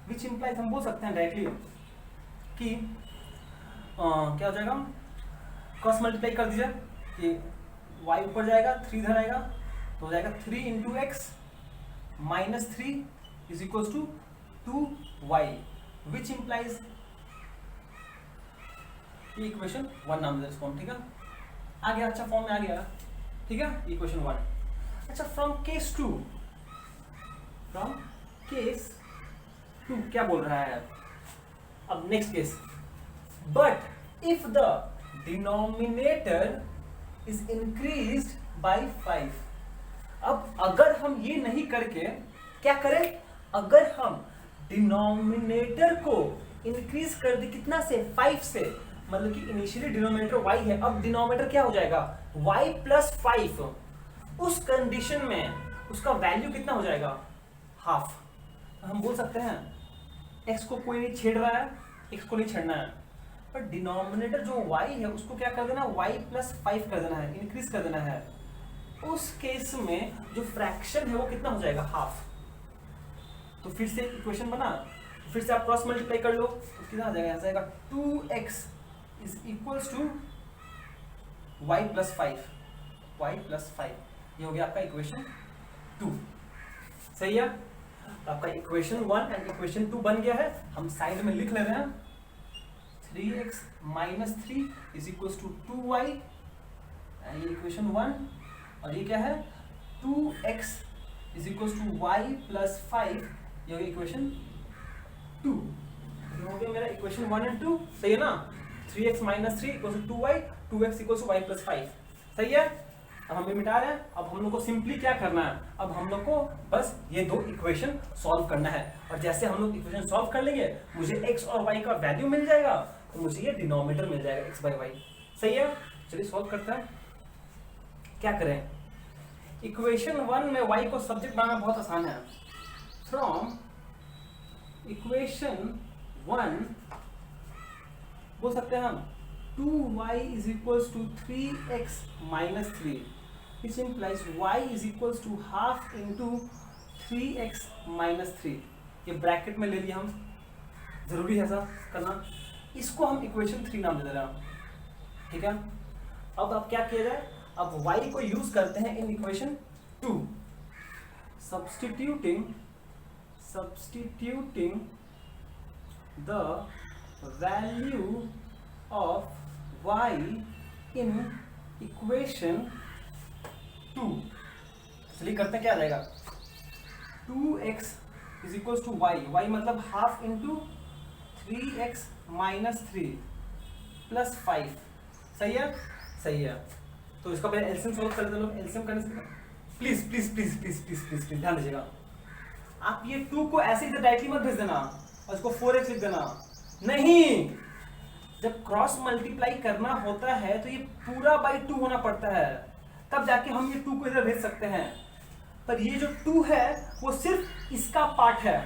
विच इम्प्लाइज हम बोल सकते हैं डायरेक्टली कि क्या हो जाएगा, क्रॉस मल्टीप्लाई कर दीजिए कि y ऊपर जाएगा 3 इधर आएगा तो हो जाएगा 3 into x minus 3 is equal to 2y, which implies equation 1 नाम दे फॉर्म। ठीक है, आ गया, अच्छा फॉर्म में आ गया। ठीक है, इक्वेशन 1। अच्छा, फ्रॉम केस 2, फ्रॉम केस 2 क्या बोल रहा है अब next case, but if the denominator is increased by 5। अब अगर हम ये नहीं करके क्या करें, अगर हम डिनोमिनेटर को इंक्रीज कर दे कितना से, 5 से, मतलब कि इनिशियली डिनोमिनेटर y है, अब डिनोमिनेटर क्या हो जाएगा y प्लस 5। उस कंडीशन में उसका वैल्यू कितना हो जाएगा, हाफ। हम बोल सकते हैं x को कोई नहीं छेड़ रहा है, x को नहीं छेड़ना है, पर डिनोमिनेटर जो y है उसको क्या कर देना, y प्लस 5 कर देना है, इंक्रीज कर देना है। उस केस में जो फ्रैक्शन है वो कितना हो जाएगा, हाफ। तो फिर से इक्वेशन बना, फिर से आप क्रॉस मल्टीप्लाई कर लो तो कितना आ जाएगा, यहाँ जाएगा 2x is equals to y plus 5, y plus 5। ये हो गया आपका इक्वेशन 2। सही है, तो आपका इक्वेशन 1 एंड इक्वेशन 2 बन गया है। हम साइड में लिख ले रहे हैं 3x minus 3 is equals to 2y, ये इक्वेशन 1, और ये क्या है 2x is equals to y plus 5, ये हो गया इक्वेशन 2। ये हो गया मेरा इक्वेशन 1 एंड 2। सही है ना, 3x minus 3 equals to 2y, 2x equals to y plus 5। सही है, अब हम ये मिटा रहे हैं। अब हम लोग को सिंपली क्या करना है, अब हम लोग को बस ये दो इक्वेशन सॉल्व करना है, और जैसे हम लोग इक्वेशन सॉल्व कर लेंगे मुझे x और y का वैल्यू मिल जाएगा, तो मुझे ये डिनोमिनेटर मिल जाएगा x बाई वाई। सही है, चलिए सॉल्व करते हैं। क्या करें, इक्वेशन 1 में y को सब्जेक्ट बनाना बहुत आसान है। फ्रॉम इक्वेशन 1 बोल सकते हैं हम 2y is equals to 3x minus 3, which implies y is equals to half into 3x minus 3। ये ब्रैकेट में ले लिया हम, जरूरी है ऐसा करना। इसको हम इक्वेशन 3 नाम दे रहे हैं। ठीक है, अब क्या किया जाए, अब y को यूज करते हैं इन equation 2, substituting the value of y in equation 2। चलिए करते हैं, क्या आ जाएगा 2x is equals to y मतलब half into 3x minus 3 plus 5। सही है, सही है। तो इसका पहले एलसीएम सॉल्व कर लेते हैं। एलसीएम करने से please please please please please please please ध्यान दीजिएगा, आप ये 2 को ऐसे ही डायरेक्टली मत भेज देना और इसको 4x लिख देना, नहीं। जब क्रॉस मल्टीप्लाई करना होता है तो ये पूरा बाई 2 होना पड़ता है, तब जाके हम ये 2 को इधर भेज सकते हैं। पर ये जो 2 है वो सिर्फ इसका पार्ट है।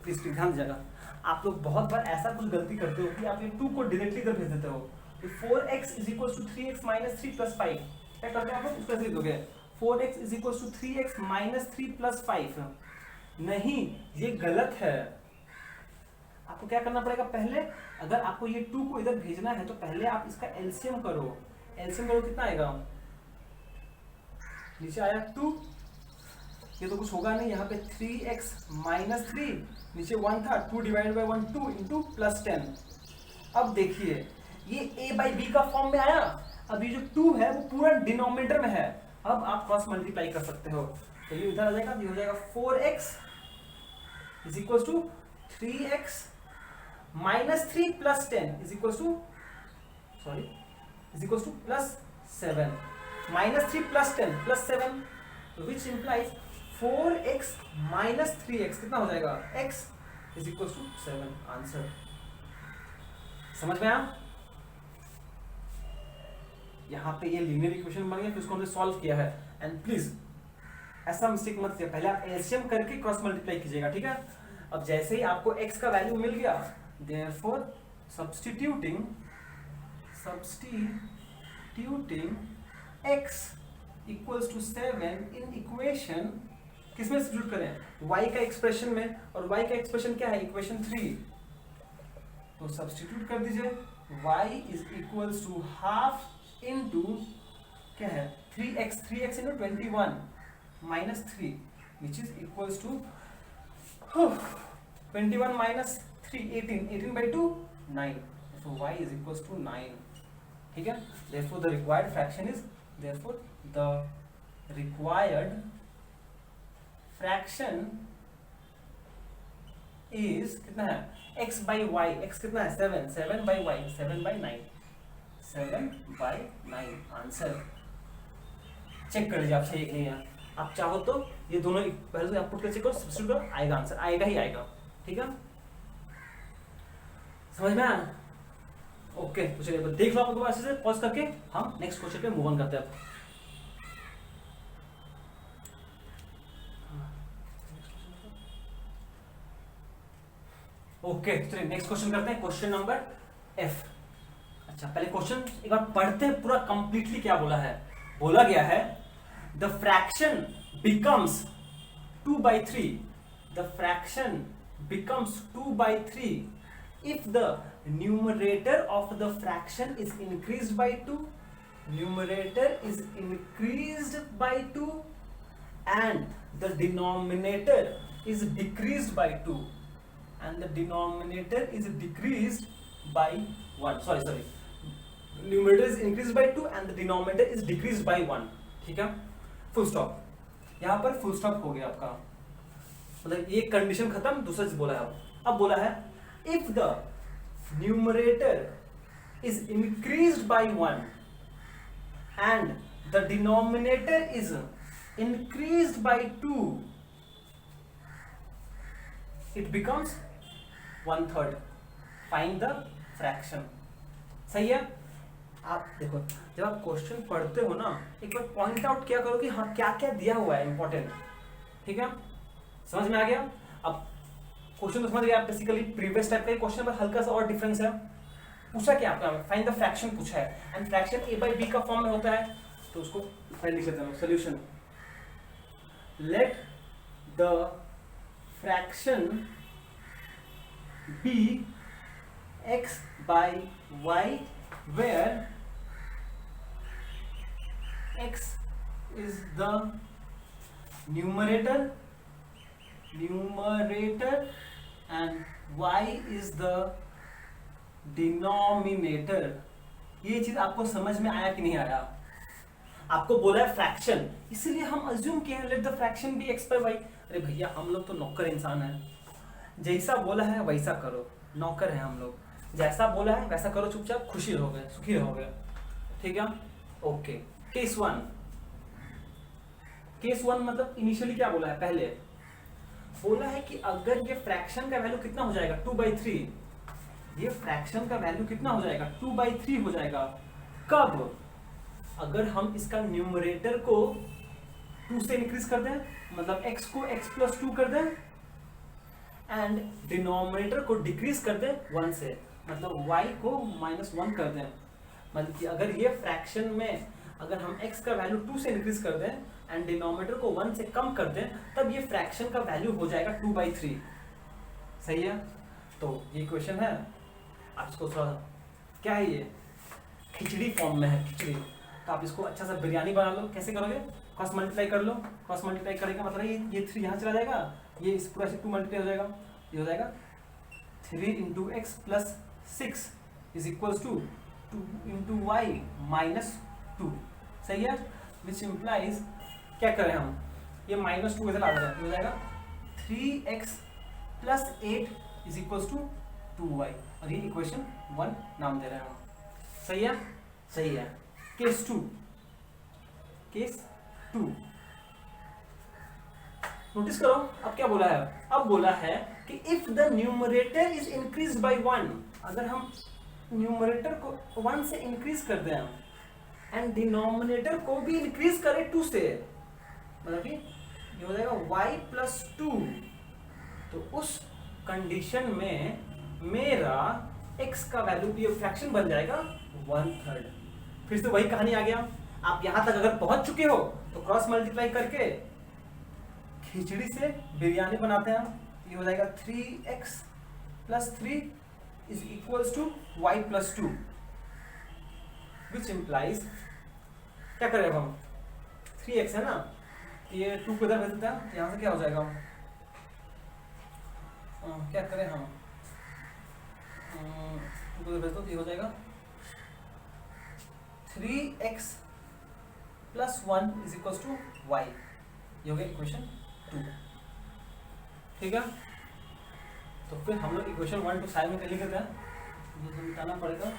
प्लीज ध्यान दीजिएगा, आप लोग बहुत बार ऐसा कुछ गलती करते हो कि आप ये 2 को डायरेक्टली इधर भेज देते हो। तो 4x is equal to 3x minus 3 plus 5, क्या करते हैं आप लोग, उसको ऐसे लिख दोगे 4x is equal to 3x minus 3 plus 5। नहीं, ये गलत है। आपको क्या करना पड़ेगा, पहले अगर आपको ये 2 को इधर भेजना है तो पहले आप इसका एलसीएम करो। एलसीएम करो कितना आएगा, नीचे आया 2, ये तो कुछ होगा नहीं, यहाँ पे 3x माइनस 3, नीचे 1 था, 2 डिवाइड बाई 1 2 इंटू प्लस 10। अब देखिए ये a बाई बी का फॉर्म में आया। अब ये जो 2 है वो पूरा डिनोमिनेटर में है, अब आप क्रॉस मल्टीप्लाई कर सकते हो, तो ये इधर आ जाएगा, ये हो जाएगा 4x is equal to 3x minus 3 plus 10 is equal to plus 7 minus 3 plus 10 plus 7 which implies 4x minus 3x कितना हो जाएगा, x is equal to 7। Answer समझ में आया? यहाँ पे ये लीनियर इक्वेशन बन गया, फिर उसको हमने सॉल्व किया है। एंड प्लीज ऐसा मिस्टेक मत कीजिए, पहले आप एलसीएम करके क्रॉस मल्टीप्लाई कीजिएगा, ठीक है? अब जैसे ही आपको x का वैल्यू मिल गया, therefore substituting x equals to 7 in equation, किसमें सब्स्टिट्यूट करें, y का एक्सप्रेशन में, और y का एक्सप्रेशन क्या है, इक्वेशन 3, तो सब्स्टिट्यूट कर दीजिए, y is equals to half into क्या है 3x into 21 minus 3 which is equals to 21 minus 3 18 by 2 9, so y is equals to 9, ठीक है? therefore the required fraction is कितना है, x by y, x कितना है 7 by y 7 by 9 answer check कर लीजिए आप सही नहीं है। आप चाहो तो ये दोनों पहले से आप पुट कर चेक करो, सब्स्टिट्यूट करो, आएगा आंसर, आएगा ही आएगा, ठीक है? समझ में आया? ओके, तो चलिए देख लो आप लोग अच्छे से, पॉज करके हम नेक्स्ट क्वेश्चन पे मूव ऑन करते हैं। ओके, चलिए नेक्स्ट क्वेश्चन करते हैं, क्वेश्चन नंबर F। अच्छा, पहले क्वेश्चन एक बार पढ़ते हैं पूरा कंप्लीटली। क्या बोला है, बोला गया है the fraction becomes 2/3, the fraction becomes 2/3 if the numerator of the fraction is increased by 2, numerator is increased by 2 and the denominator is decreased by 2 and the denominator is decreased by 1, sorry numerator is increased by 2 and the denominator is decreased by 1, ठीक है? Full stop, यहाँ पर full stop हो गया आपका, मतलब ये condition खत्म, दूसरा चीज बोला है। अब बोला है if the numerator is increased by 1 and the denominator is increased by 2, it becomes 1/3, find the fraction। सही है? आप देखो, जब आप क्वेश्चन पढ़ते हो ना, एक बार पॉइंट आउट क्या करो कि हाँ क्या क्या दिया हुआ है इंपॉर्टेंट, ठीक है? समझ में आ गया? अब क्वेश्चन तो समझ गया आप, बेसिकली प्रीवियस टाइप का क्वेश्चन पर हल्का सा और डिफरेंस है। पूछा क्या आपका, फाइंड द फ्रैक्शन पूछा है, एंड फ्रैक्शन a/b का फॉर्म में होता है, तो उसको पहले लिख लेते हैं। Solution, let the fraction be x by y where x is the numerator and y is the denominator। ये चीज आपको समझ में आया कि नहीं आया? आपको बोला है फ्रैक्शन, इसीलिए हम अज्यूम किए हैं let the fraction be x by y। अरे भैया हम लोग तो नौकर इंसान हैं, जैसा बोला है वैसा करो, नौकर है हम लोग, जैसा बोला है वैसा करो, चुपचाप खुशी रहोगे, सुखी रहोगे, ठीक है? ओके, केस वन मतलब इनिशियली क्या बोला है, पहले बोला है कि अगर ये फ्रैक्शन का वैल्यू कितना हो जाएगा 2/3, ये फ्रैक्शन का वैल्यू कितना हो जाएगा 2/3 हो जाएगा। कब? अगर हम इसका न्यूमरेटर को 2 से इंक्रीज कर दें, मतलब x को x+2 कर दें, एंड डिनोमिनेटर को डिक्रीज कर दें 1 से, मतलब y को -1 कर दें। मतलब कि अगर ये फ्रैक्शन में अगर हम x का वैल्यू 2 से इंक्रीज कर दें एंड डिनोमिनेटर को 1 से कम कर दें, तब ये फ्रैक्शन का वैल्यू हो जाएगा 2/3। सही है? तो ये क्वेश्चन है, आप इसको थोड़ा क्या है, ये खिचड़ी फॉर्म में है, खिचड़ी। तो आप इसको अच्छा सा बिरयानी बना लो। कैसे करोगे? क्रॉस मल्टीप्लाई कर लो। क्रॉस मल्टीप्लाई करेगा मतलब ये 3 यहाँ चला जाएगा, ये इस पूरा से 2 मल्टीप्लाई हो जाएगा, ये हो जाएगा 3 × x + 6 is equals to 2 × y - 2। सही है? विच इम्प्लाइज क्या करें हम, ये -2 कैसे ला दें, हो जाएगा 3x plus 8 is equal to 2y, और ये इक्वेशन 1 नाम दे रहे हैं हम। सही है, सही है। केस 2, केस 2 नोटिस करो, अब क्या बोला है, अब बोला है कि if the numerator is increase by 1, अगर हम न्यूमरेटर को 1 से इंक्रीज कर दें एंड डिनोमिनेटर को भी इंक्रीज करें 2 से, मतलब कि ये हो जाएगा y प्लस 2, तो उस कंडीशन में मेरा x का वैल्यू ये फ्रैक्शन बन जाएगा 1/3। फिर से वही कहानी आ गया, आप यहां तक अगर पहुंच चुके हो तो क्रॉस मल्टीप्लाई करके खिचड़ी से बिरयानी बनाते हैं हम। ये हो जाएगा 3x plus 3 is equals to y plus 2, which implies क्या करें हम, 3x है ना, ये 2 को इधर भेज देते हैं, यहाँ से क्या हो जाएगा, क्या करें हम, 2 को इधर भेज दो, ये हो जाएगा 3x plus 1 is equals to y, ये हो गया इक्वेशन 2। ठीक है, तो फिर हम लोग इक्वेशन 1 2 साइड में लिख देते हैं, ये मिटाना पड़ेगा,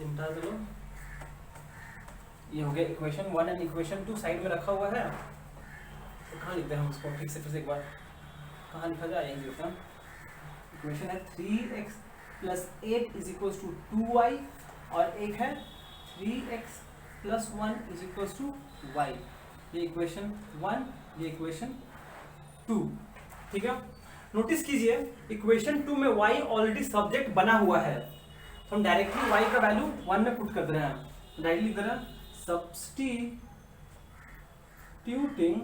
मिटा दो। ये हो गया इक्वेशन 1 एंड इक्वेशन 2 साइड में रखा हुआ है, तो कहाँ लिखते हैं हम इसको, ठीक से फिर से एक बार कहाँ लिखा जाए, यही लिखते हैं। इक्वेशन है 3x plus 8 is equals to 2y, और एक है 3x plus 1 is equals to y, ये इक्वेशन 1, ये इक्वेशन 2। ठीक है, नोटिस कीजिए इक्वेशन 2 में y ऑलरेडी सब्जेक्ट बना हुआ है, तो हम डायरेक्टली y का वैल्यू 1 में पुट कर दे रहे हैं, डायरेक्टली लिख दे रहे हैं substituting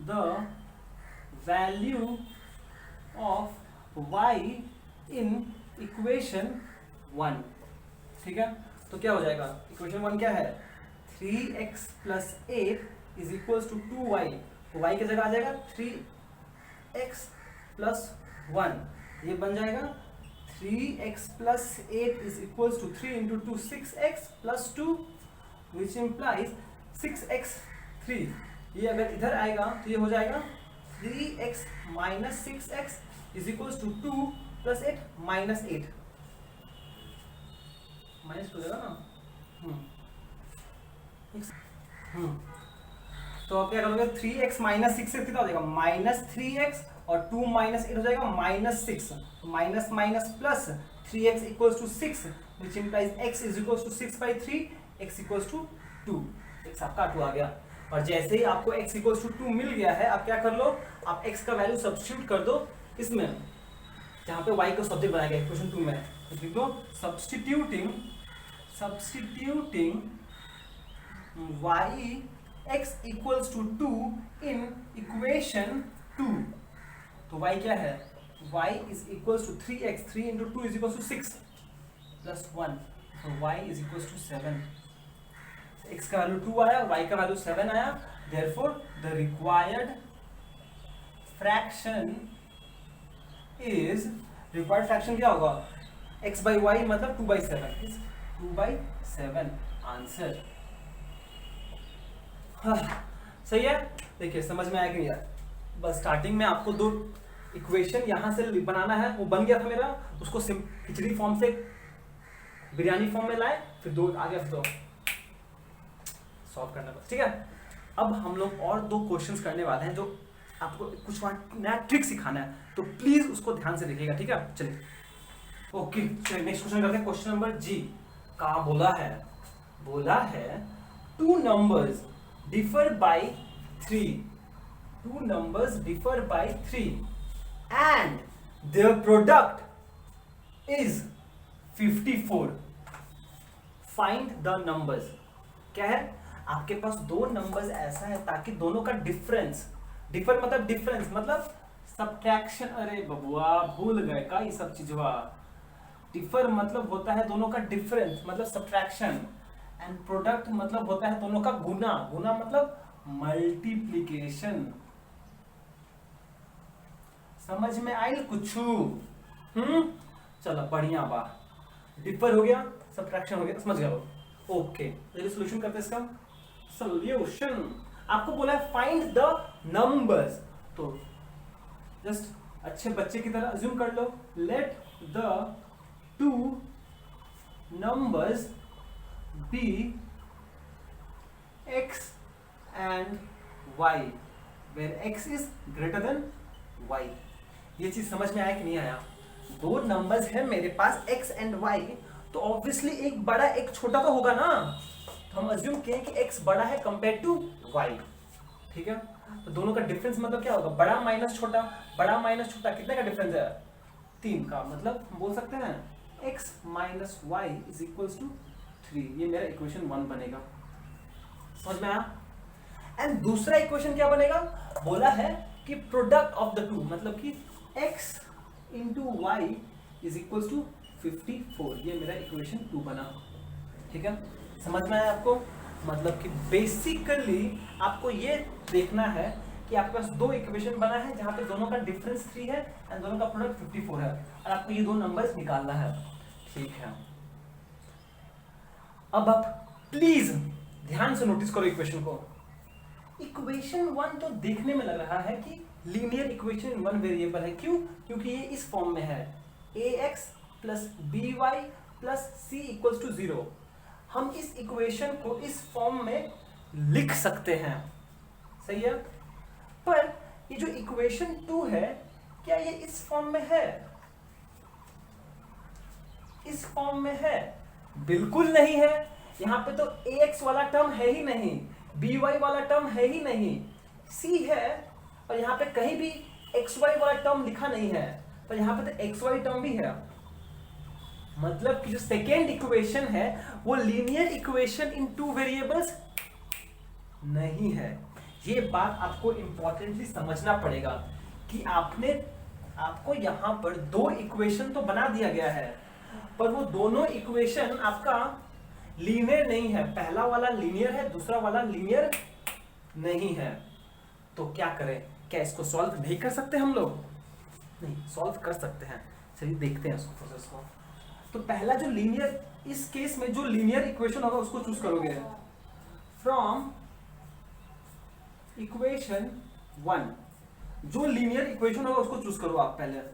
the value of y in equation 1। ठीक है, तो क्या हो जाएगा, इक्वेशन 1 क्या है, 3x plus 8 is equals to 2y, तो y की जगह आ जाएगा 3x प्लस 1, ये बन जाएगा 3x plus 8 is equals to 3 into 2 6x plus 2, which implies 6x 3, ये अगर इधर आएगा तो ये हो जाएगा 3x minus 6x is equals to 2 plus 8 minus 8, minus हो जाएगा ना, तो अब क्या करोगे, 3x माइनस 6 से कितना हो जाएगा, माइनस 3x, और 2 माइनस 8 हो जाएगा minus 6, minus minus plus 3x equals to 6, which implies x is equals to 6 by 3, x equals to 2, x आपका 2 आ गया। और जैसे ही आपको x इक्वल्स टू 2 मिल गया है, आप क्या कर लो, आप x का वैल्यू सब्स्टिट्यूट कर दो इसमें, जहाँ पे y को सब्जेक्ट बनाया गया इक्वेशन 2 में, तो लिख दो substituting y x equals to 2 in equation 2, तो y क्या है, y is equals to 3x, 3 into 2 is equals to 6 plus 1, तो y is equals to 7, x का वैल्यू 2 आया, y का वैल्यू 7 आया, therefore the required fraction is, required fraction क्या होगा, x बाई y मतलब 2/7 इज 2/7 आंसर। सही है, देखिए समझ में आया कि नहीं यार, बस स्टार्टिंग में आपको 2 इक्वेशन यहाँ से बनाना है, वो बन गया था मेरा, उसको खिचड़ी फॉर्म से बिरयानी फॉर्म में लाए, फिर 2 आ गया, फिर तो सॉल्व करना बस। ठीक है, अब हम लोग और 2 क्वेश्चंस करने वाले हैं, जो आपको कुछ नया ट्रिक सिखाना है, तो प्लीज उसको ध्यान से देखिएगा। ठीक है, चलिए ओके, चलिए नेक्स्ट क्वेश्चन करते हैं। क्वेश्चन नंबर जी का बोला है 2 numbers differ by 3, 2 numbers differ by 3 and their product is 54, find the numbers। क्या है, आपके पास 2 नंबर्स ऐसा है ताकि दोनों का डिफरेंस, डिफर मतलब डिफरेंस मतलब सब्ट्रैक्शन, अरे बबुआ भूल गए का ये सब चीजवा, डिफर मतलब होता है दोनों का डिफरेंस मतलब सब्ट्रैक्शन, एंड प्रोडक्ट मतलब होता है दोनों का गुना, गुना मतलब मल्टीप्लिकेशन। समझ में आई कुछ? चलो बढ़िया बा, डिफर हो गया, सब्ट्रैक्शन हो गया, समझ गया वो। ओके, चलिए सोल्यूशन करते हैं इसका। सोल्यूशन आपको बोला है फाइंड द नंबर्स, तो जस्ट अच्छे बच्चे की तरह अज्यूम कर लो, let the two numbers be x and y where x is greater than y। ये चीज समझ में आया कि नहीं आया? दो नंबर्स है मेरे पास x and y, तो ऑब्वियसली एक बड़ा एक छोटा तो होगा ना, तो हम अज्यूम किए कि x बड़ा है कंपेयर टू y, ठीक है। तो दोनों का डिफरेंस मतलब क्या होगा? बड़ा माइनस छोटा, बड़ा माइनस छोटा, कितने का डिफरेंस है? 3 का। मतलब हम बोल सकते हैं x minus y is equals to 3। ये मेरा इक्वेशन 1 बनेगा, समझ में आया? एंड दूसरा इक्वेशन क्या बनेगा? बोला है कि प्रोडक्ट ऑफ द टू, मतलब कि x into y is equals to 54। ये मेरा इक्वेशन 2 बना, ठीक है। समझ में आया आपको? मतलब कि बेसिकली आपको ये देखना है कि आपके पास दो इक्वेशन बना है जहां पे दोनों का डिफरेंस 3 है एंड दोनों का प्रोडक्ट 54 है, और आपको ये दो नंबर्स निकालना है, ठीक है। अब आप प्लीज ध्यान से नोटिस करो इक्वेशन को। इक्वेशन 1 तो देखने में लग रहा है कि linear equation in one variable है। क्यों? क्योंकि ये इस फॉर्म में है ax plus b y plus c equals to 0। हम इस इक्वेशन को इस फॉर्म में लिख सकते हैं, सही है। पर ये जो इक्वेशन 2 है, क्या ये इस फॉर्म में है? इस फॉर्म में है? बिल्कुल नहीं है। यहां पे तो ax वाला टर्म है ही नहीं, by वाला टर्म है ही नहीं, c है, और यहां पे कहीं भी xy वाला टर्म लिखा नहीं है, पर यहां पे तो xy टर्म भी है। मतलब कि जो सेकेंड इक्वेशन है वो लीनियर इक्वेशन इन टू वेरिएबल्स नहीं है। ये बात आपको इंपॉर्टेंटली समझना पड़ेगा कि आपको यहां पर दो इक्वेशन तो बना दिया गया है, पर वो दोनों इक्वेशन आपका लीनियर नहीं है। पहला वाला लीनियर है, दूसरा वाला लीनियर नहीं है। तो क्या करें? क्या इसको सॉल्व नहीं कर सकते हम लोग? नहीं, सॉल्व कर सकते हैं। चलिए देखते हैं इसको, प्रोसेस को। तो पहला जो लीनियर, इस केस में जो लीनियर इक्वेशन होगा उसको चूज करोगे। फ्रॉम इक्वेशन 1 जो लीनियर इक्वेशन होगा उसको चूज करो आप पहले। ये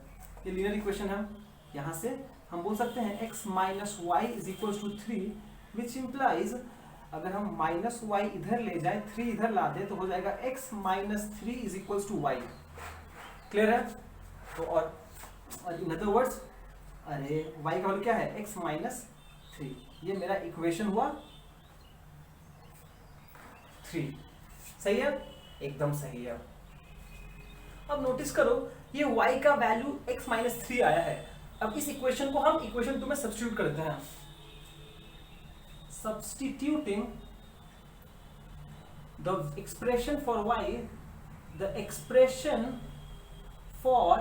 लीनियर इक्वेशन है, यहां से हम बोल सकते हैं x minus y is equal to 3, which implies अगर हम माइनस वाई इधर ले जाए, 3 इधर ला दे, तो हो जाएगा x minus 3 is equal to y. Clear है? तो और इन अदर वर्ड्स, अरे y का वैल्यू क्या है? x minus 3। ये मेरा इक्वेशन हुआ 3। सही है? एकदम सही है। अब नोटिस करो, ये y का वैल्यू x माइनस 3 आया है। अब इस इक्वेशन को हम इक्वेशन 2 में सब्स्टिट्यूट करते हैं। Substituting the expression for y, the expression for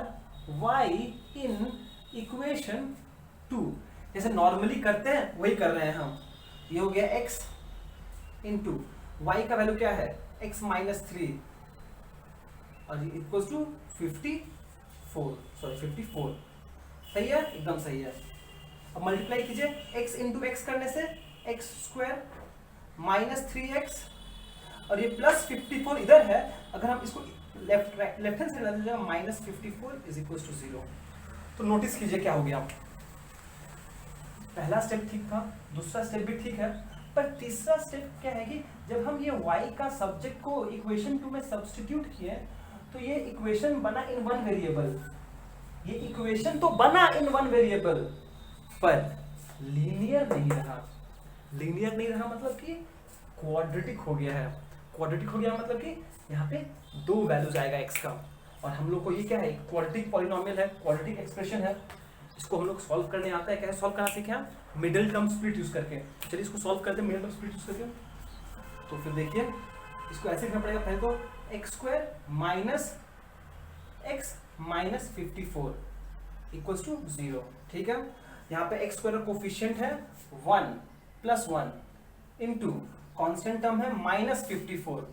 y in equation 2, जैसे नॉर्मली करते हैं वही कर रहे हैं हम। ये हो गया x इंटू y का वैल्यू क्या है? x माइनस 3 और इक्वल्स टू 54। सही है? एकदम सही है। अब मल्टीप्लाई कीजिए, x इंटू एक्स करने से एक्स स्क्वायर माइनस 3x और ये प्लस 54 इधर है। अगर हम इसको लेफ्ट हैंड साइड ला दीजिएगा, माइनस 54 इज इक्वल टू 0। तो नोटिस कीजिए क्या हो गया। पहला स्टेप ठीक था, दूसरा स्टेप भी ठीक है, पर तीसरा स्टेप क्या है कि जब हम ये y का सब्जेक्ट को इक्वेशन 2 में सब्स्टिट्यूट किए, तो ये इक्वेशन बना इन वन वेरिएबल। ये इक्वेशन तो बना इन वन वेरिएबल, पर लीनियर नहीं रहा। लीनियर नहीं रहा मतलब कि क्वाड्रेटिक हो गया है। क्वाड्रेटिक हो गया मतलब कि यहाँ पे दो वैल्यूज आएगा x का, और हम लोग को ये क्या है? क्वाड्रेटिक पॉलिनोमियल है, क्वाड्रेटिक एक्सप्रेशन है। इसको हम लोग सॉल्व करने आता है। कैसे सॉल्व करना सीखे हम? मिडिल टर्म स्प्लिट यूज करके। चलिए इसको सॉल्व करते हैं मिडिल टर्म स्प्लिट यूज करके। तो फिर देखिए, इसको ऐसे लिखना पड़ेगा। पहले तो x square minus x minus 54 equals to 0, ठीक है। यहाँ पे एक्स स्क्वायर का कोफिशिएंट है 1 प्लस 1 इंटू कॉन्स्टेंट टर्म है माइनस 54।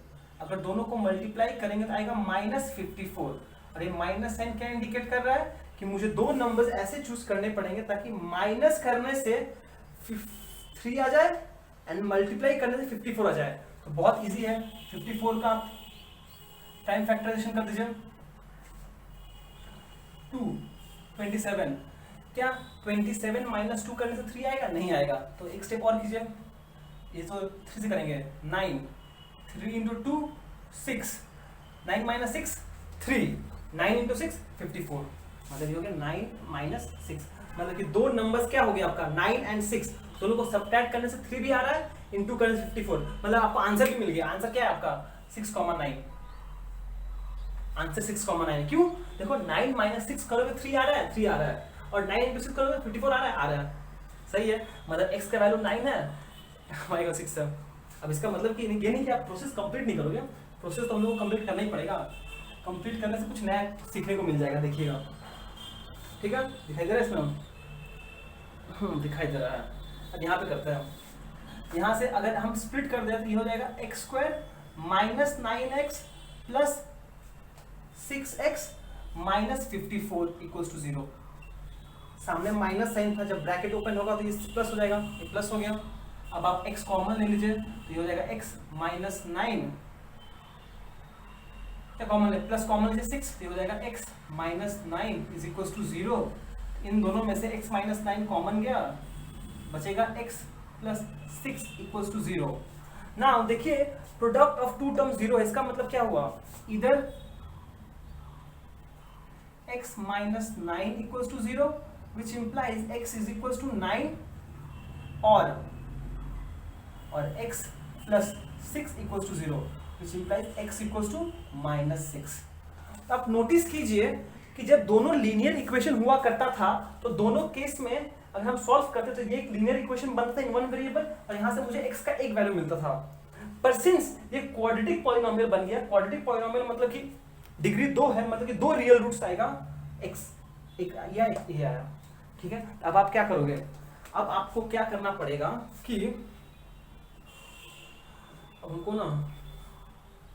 अगर दोनों को मल्टीप्लाई करेंगे तो आएगा माइनस 54। और ये माइनस साइन क्या इंडिकेट कर रहा है कि मुझे दो नंबर्स ऐसे चूज करने पड़ेंगे ताकि माइनस करने से 3 आ जाए एंड मल्टीप्लाई करने से 54 आ जाए, तो बहुत इजी है। 54 का टाइम फैक्टराइजेशन कर दीजिए 2 27, क्या 27 माइनस 2 करने से 3 आएगा? नहीं आएगा। तो एक स्टेप और कीजिए, ये तो 3 से करेंगे, 9 3 इंटू 2 6, 9 माइनस 6 3, 9 इंटू 6 54, मतलब ये हो गया 9 माइनस 6, मतलब कि दो नंबर्स क्या हो गया आपका 9 एंड 6, दोनों को सब्ट्रैक्ट करने से 3 भी आ रहा है, इंटू करने से 54, मतलब आपको आंसर भी मिल गया। आंसर क्या है आपका 6,9, आंसर 6,9। क्यों? देखो 9 माइनस 6 करोगे 3 आ रहा है, 3 आ रहा है, और 9 इंटू 6 करोगे 54 आ रहा है, सही है। मतलब x का वैल्यू 9 है, y का 6 है। अब इसका मतलब कि ये नहीं कि आप प्रोसेस कंप्लीट नहीं करोगे, प्रोसेस तो हम लोग को कंप्लीट करना ही पड़ेगा। कंप्लीट करने से कुछ नया सीखने को मिल जाएगा, देखिएगा, ठीक है। दिखाई दे रहा है इसमें? दिखाई दे रहा है। अब यहाँ पे करते हैं, यहाँ से अगर हम स्प्लिट कर दें तो ये हो जाएगा x square minus 9x plus 6x minus 54 equals to 0। सामने माइनस साइन था, जब ब्रैकेट ओपन होगा तो ये प्लस हो जाएगा, ये प्लस हो गया। अब आप x कॉमन ले लीजिए, तो ये हो जाएगा x माइनस 9, क्या कॉमन है, प्लस कॉमन लीजिए 6, तो ये हो जाएगा x minus 9 is equals to 0। इन दोनों में से x माइनस 9 कॉमन गया, बचेगा x plus 6 equals to 0। Now देखिए प्रोडक्ट ऑफ टू टर्म 0 है, इसका मतलब क्या हुआ, इधर x minus 9 equals to 0, which implies x is equals to 9, और x plus 6 equals to 0, which implies x equals to minus 6। आप नोटिस कीजिए कि जब दोनों लीनियर इक्वेशन हुआ करता था तो दोनों केस में अगर हम सॉल्व करते तो ये एक लीनियर इक्वेशन बनता था इन वन वेरिएबल, और यहाँ से मुझे x का एक वैल्यू मिलता था। पर सिंस ये क्वाड्रेटिक पॉलिनोमियल बन गया, क्वाड्रेटिक पॉलिनोमियल मतलब कि डिग्री 2 है, मतलब कि 2 रियल रूट्स आएगा, x एक या ये आया, ठीक है। अब आप क्या करोगे, अब आपको क्या करना पड़ेगा कि अब उनको ना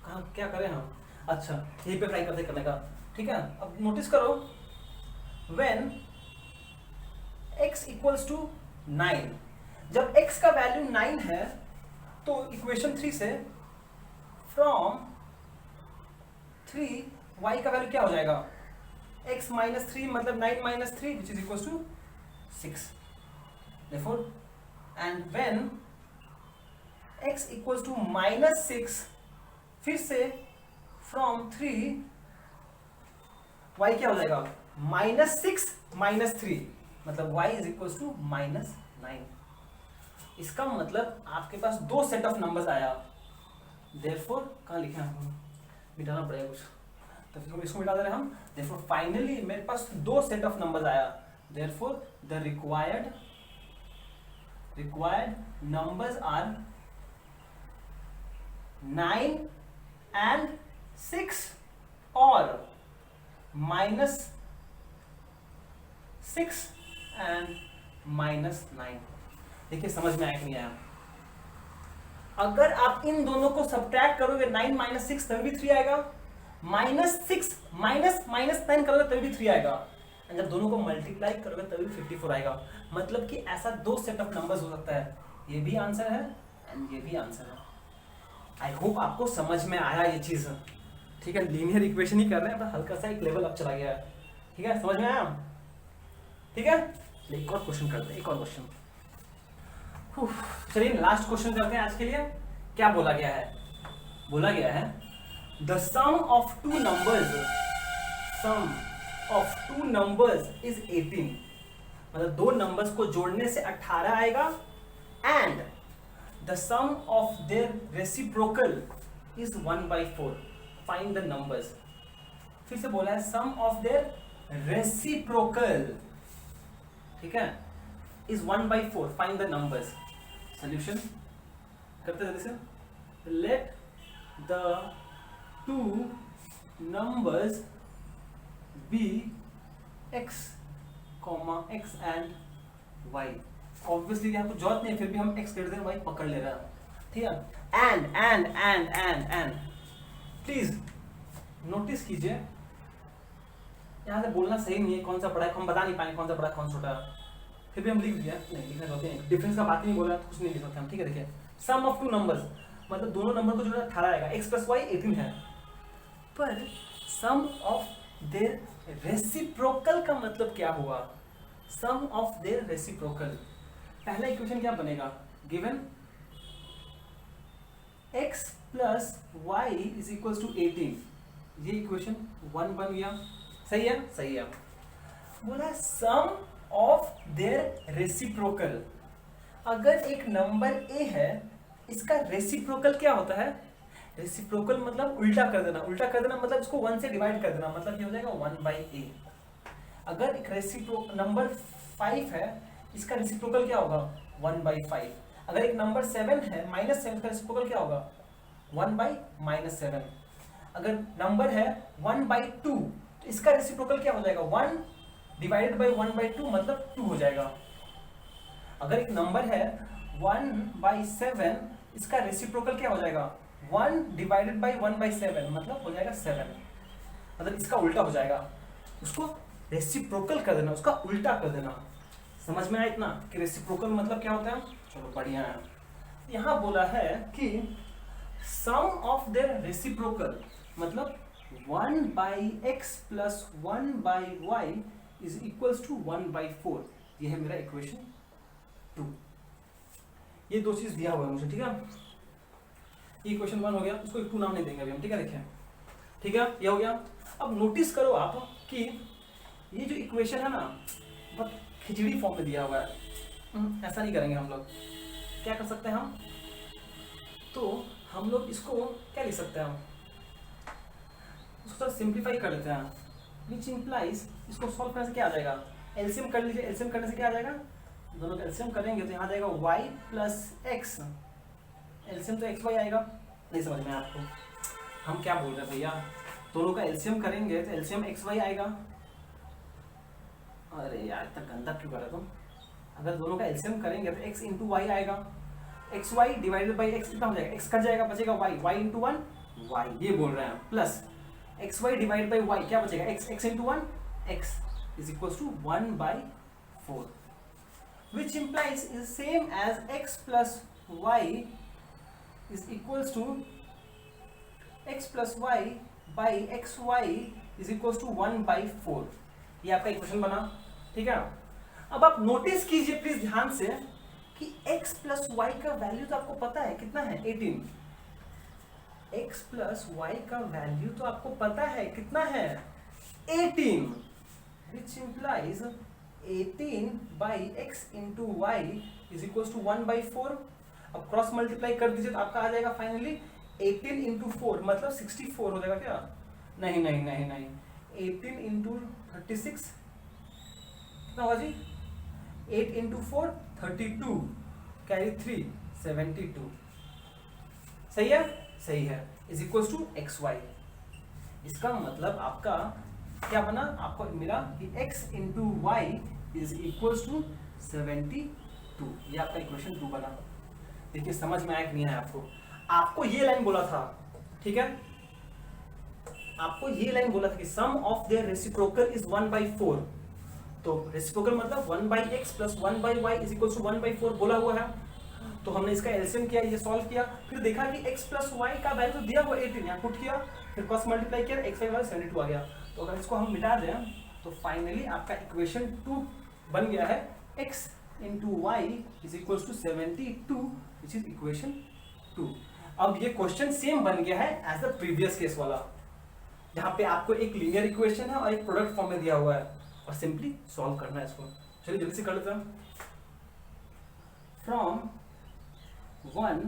कहाँ क्या करें हम, अच्छा यहीं पे ट्राई करते करने का, ठीक है। अब नोटिस करो व्हेन x इक्वल्स टू 9, जब x का वैल्यू 9 है तो इक्वेशन 3 से फ्रॉम 3 y का वैल्यू क्या हो जाएगा, x माइनस 3 मतलब 9 minus 3 which is equal to 6। therefore and when x equal to minus 6, फिर से फ्रॉम 3 y क्या हो जाएगा माइनस 6 माइनस 3, मतलब y is equal to minus 9। इसका मतलब आपके पास दो सेट ऑफ नंबर्स आया, therefore कहाँ लिखे हैं आपको, मिटाना पड़ेगा कुछ, तो इसको मिटा दे रहे हैं हम। therefore फाइनली मेरे पास दो सेट ऑफ नंबर्स आया, therefore the required numbers are 9 and 6 और minus 6 and minus 9। देखिए समझ में आया कि नहीं आया। अगर आप इन दोनों को सब्ट्रैक्ट करोगे 9 माइनस 6 तभी भी 3 आएगा, माइनस 6 माइनस 9 करोगे तभी भी 3 आएगा, और जब दोनों को मल्टीप्लाई करोगे तभी 54 आएगा। मतलब कि ऐसा दो सेट ऑफ नंबर्स हो सकता है, ये भी आंसर है एंड ये भी आंसर है। आई होप आपको समझ में आया ये चीज, ठीक है। लीनियर इक्वेशन ही कर रहे हैं पर हल्का सा एक लेवल अप चला गया है, ठीक है, समझ में आया, ठीक है। एक और क्वेश्चन करते हैं, एक और क्वेश्चन, चलिए लास्ट क्वेश्चन करते हैं आज के लिए। क्या बोला गया है, बोला गया है the sum of two numbers is 18, मतलब दो नंबर्स को जोड़ने से 18 आएगा, and the sum of their reciprocal is 1/4, find the numbers. फिर से बोला है सम ऑफ देयर रेसिप्रोकल, ठीक है, is 1/4, find the numbers. Solution करते जल्दी से। Let the two numbers be x, x and y। Obviously यहाँ तो जरूरत नहीं, फिर भी हम x ग्रेटर देन y पकड़ ले रहे हैं, ठीक है। एंड प्लीज नोटिस कीजिए, यहाँ से बोलना सही नहीं है, कौन सा बड़ा है हम बता नहीं पाएंगे, कौन सा बड़ा कौन छोटा है, फिर भी हम लिख दिया, नहीं लिखना चाहते हैं, डिफरेंस का बात नहीं बोला तो कुछ नहीं लिख सकते हम, ठीक है। देखिए सम ऑफ टू नंबर्स मतलब दोनों नंबर को जोड़ा 18 आएगा, x प्लस वाई 18 है, पर सम ऑफ देयर रेसिप्रोकल का मतलब क्या हुआ, सम ऑफ देयर रेसिप्रोकल। पहला इक्वेशन क्या बनेगा, given x plus Y is equal to 18, ये इक्वेशन 1 बन गया, सही है, सही है। बोला सम ऑफ देयर रेसिप्रोकल, अगर एक नंबर a है इसका रेसिप्रोकल क्या होता है, रेसिप्रोकल मतलब उल्टा कर देना, उल्टा कर देना मतलब इसको 1 से डिवाइड कर देना, मतलब ये हो जाएगा 1/a। अगर एक नंबर 5 है इसका रेसिप्रोकल क्या होगा 1/5। अगर एक नंबर 7 है -7 का रेसिप्रोकल क्या होगा 1/-7। अगर नंबर है 1/2 तो इसका रेसिप्रोकल क्या हो जाएगा 1 डिवाइडेड बाई 1/2 मतलब 2 हो जाएगा। अगर एक नंबर है 1/7 इसका रेसिप्रोकल क्या हो जाएगा 1 डिवाइडेड बाई 1/7 मतलब हो जाएगा 7, मतलब इसका उल्टा हो जाएगा, उसको रेसिप्रोकल कर देना, उसका उल्टा कर देना। समझ में आया इतना कि रेसिप्रोकल मतलब क्या होता है, चलो बढ़िया है। यहाँ बोला है कि सम ऑफ देयर रेसिप्रोकल मतलब 1/x plus 1/y is equals to 1/4, ये है मेरा इक्वेशन 2। ये दो चीज दिया हुआ है मुझे, ठीक है, ये इक्वेशन 1 हो गया, इसको 2 नाम नहीं देंगे अभी हम, ठीक है, देखिए, ठीक है, ये हो गया। अब नोटिस करो आप कि ये जो इक्वेशन है ना बहुत खिचड़ी फॉर्म में दिया हुआ है, ऐसा नहीं करेंगे हम लोग, क्या कर सकते हैं हम, तो हम लोग इसको क्या लिख सकते हैं, हम उसको सिंप्लीफाई कर लेते हैं, विच इम्प्लाइज इसको सॉल्व करने से क्या आ जाएगा, एलसीएम कर लीजिए, एलसीएम करने से क्या आ जाएगा, दोनों का एलसीएम करेंगे तो यहाँ आ जाएगा y प्लस एक्स, एलसीएम तो xy आएगा, नहीं समझ में आपको हम क्या बोल रहे हैं भैया, दोनों का एलसीएम करेंगे तो एलसीएम xy आएगा, अरे यार इतना गंदा क्यों कर रहे तुम, अगर दोनों का एलसीएम करेंगे तो x इंटू वाई आएगा, xy डिवाइडेड बाई x कितना हो जाएगा, x कट जाएगा बचेगा y इंटू 1 y, ये बोल रहे हैं, plus xy divide by y क्या बचेगा x into 1 x is equals to 1/4, which implies is same as x plus y is equals to x plus y by xy is equals to 1/4, ये आपका equation बना, ठीक है। अब आप notice कीजिए प्लीज ध्यान से कि x प्लस y का वैल्यू तो आपको पता है कितना है 18, x प्लस y का वैल्यू तो आपको पता है कितना है 18, which implies 18 by x into y is equals to 1/4। अब क्रॉस मल्टीप्लाई कर दीजिए तो आपका आ जाएगा फाइनली 18 into 4 मतलब 64 हो जाएगा क्या, नहीं नहीं नहीं नहीं, 18 into 36 कितना होगा जी, 8 into 4 32 कैरी 3 72, सही है, सही है, इज इक्वल्स टू xy। इसका मतलब आपका क्या बना, आपको मिला कि x into y is equals to 72, ये आपका इक्वेशन 2 बना। देखिए समझ में आया कि नहीं आया आपको, आपको ये लाइन बोला था, ठीक है, आपको ये लाइन बोला था कि sum of their reciprocal is 1/4, तो रेसिप्रोकल मतलब 1/x plus 1/y is equals to 1/4 बोला हुआ है, तो हमने इसका एलसीएम किया, ये सॉल्व किया, फिर देखा कि x प्लस वाई का वैल्यू दिया हुआ 18, यहाँ पुट किया, फिर क्रॉस मल्टीप्लाई किया, xy वाला 72 आ गया, तो अगर इसको हम मिटा दें तो फाइनली आपका इक्वेशन 2 बन गया है, x into y is equals to 72 which is equation 2। अब ये क्वेश्चन सेम बन गया है एज द प्रीवियस केस वाला, जहाँ पे आपको एक लीनियर इक्वेशन है और एक प्रोडक्ट फॉर्म में दिया हुआ है और सिंपली सॉल्व करना है इसको। चलिए जल्दी से कर लेते हैं। फ्रॉम 1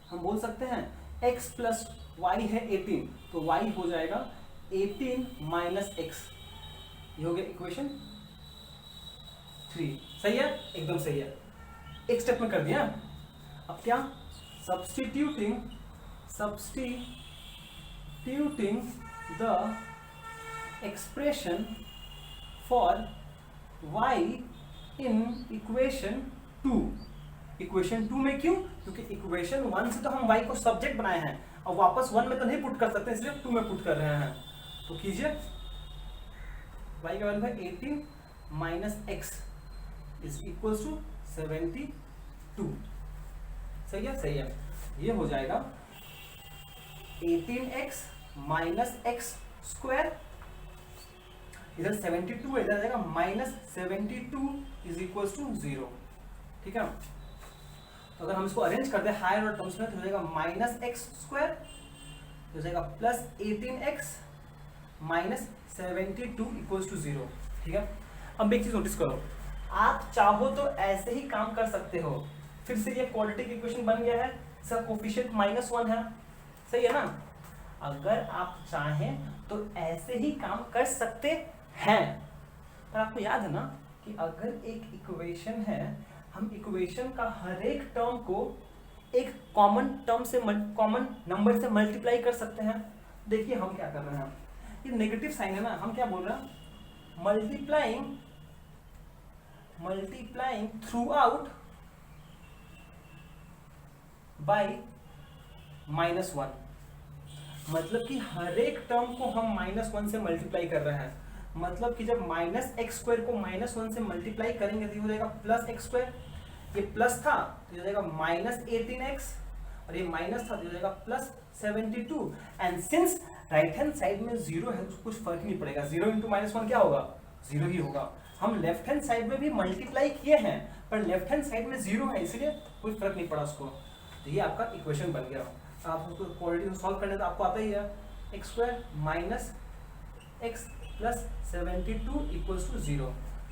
हम बोल सकते हैं x प्लस वाई है 18, तो y हो जाएगा 18 माइनस x, ये हो गया इक्वेशन 3, सही है, एकदम सही है, एक स्टेप में कर दिया। अब क्या, substituting the expression for y in equation 2। Equation 2 में क्यों, क्योंकि इक्वेशन 1 से तो हम y को सब्जेक्ट बनाए हैं, और वापस 1 में तो नहीं पुट कर सकते, इसलिए 2 में पुट कर रहे हैं। तो कीजिए, y का वैल्यू है 18 minus x is equals to 72, सही है, सही है। ये हो जाएगा 18x माइनस एक्स स्क्वायर, इधर 72 इधर आ जाएगा माइनस 72 इज इक्वल टू 0। ठीक है, तो अगर हम इसको अरेंज करते हैं हायर और टर्म्स में तो हो जाएगा माइनस एक्स स्क्वायर, हो जाएगा plus 18x minus 72 equal to 0। ठीक है, अब एक चीज नोटिस करो, आप चाहो तो ऐसे ही काम कर सकते हो। फिर से ये क्वाड्रेटिक इक्वेशन बन गया है, इसका कोफिशिएंट -1 है, सही है ना। अगर आप चाहें तो ऐसे ही काम कर सकते हैं, पर आपको याद है ना कि अगर एक इक्वेशन है, हम इक्वेशन का हर एक टर्म को एक कॉमन टर्म से कॉमन नंबर से मल्टीप्लाई कर सकते हैं। देखिए हम क्या कर रहे हैं, ये नेगेटिव साइन है ना, हम क्या बोल रहे हैं, मल्टीप्लाइंग थ्रू आउट बाय -1, मतलब कि हर एक टर्म को हम -1 से मल्टीप्लाई कर रहे हैं। मतलब कि जब माइनस एक्स स्क्वायर को -1 से मल्टीप्लाई करेंगे तो ये हो जाएगा प्लस एक्स स्क्वायर, ये प्लस था तो हो जाएगा माइनस 18x, और ये माइनस था तो हो जाएगा plus 72। And since right hand side में 0 है तो कुछ फर्क नहीं पड़ेगा, 0 इंटू -1 क्या होगा, 0 ही होगा। हम लेफ्ट हैंड साइड में भी मल्टीप्लाई किए हैं पर लेफ्ट हैंड साइड में 0 है, इसलिए कोई फर्क नहीं पड़ा उसको। तो ये आपका इक्वेशन बन गया। आप उसको क्वाड्रेटिक को सॉल्व करने तो आपको आता ही है, x square minus x plus 72 equals to 0।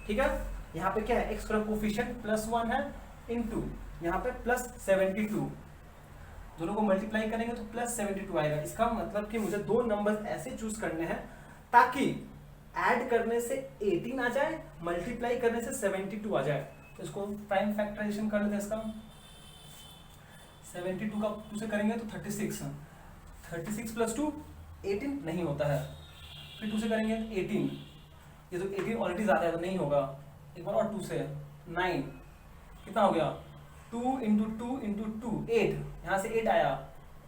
ठीक है, यहाँ पे क्या है, एक्स का कोफिशिएंट +1 है इनटू यहाँ पे +72, दोनों को मल्टीप्लाई करेंगे तो +72 आएगा। इसका मतलब कि मुझे दो नंबर्स ऐसे चूज करने हैं ताकि ऐड करने से 18 आ जाए, मल्टीप्लाई करने से 72 आ जाए। तो इसको प्राइम फैक्टराइजेशन कर लेते हैं। इसका 72 का 2 से करेंगे तो 36, 36 + 2 18 नहीं होता है, फिर 2 से करेंगे 18, ये तो 18 ऑलरेडी ज़्यादा है तो नहीं होगा, एक बार और 2 से 9, कितना हो गया 2 × 2 × 2 8, यहाँ से 8 आया,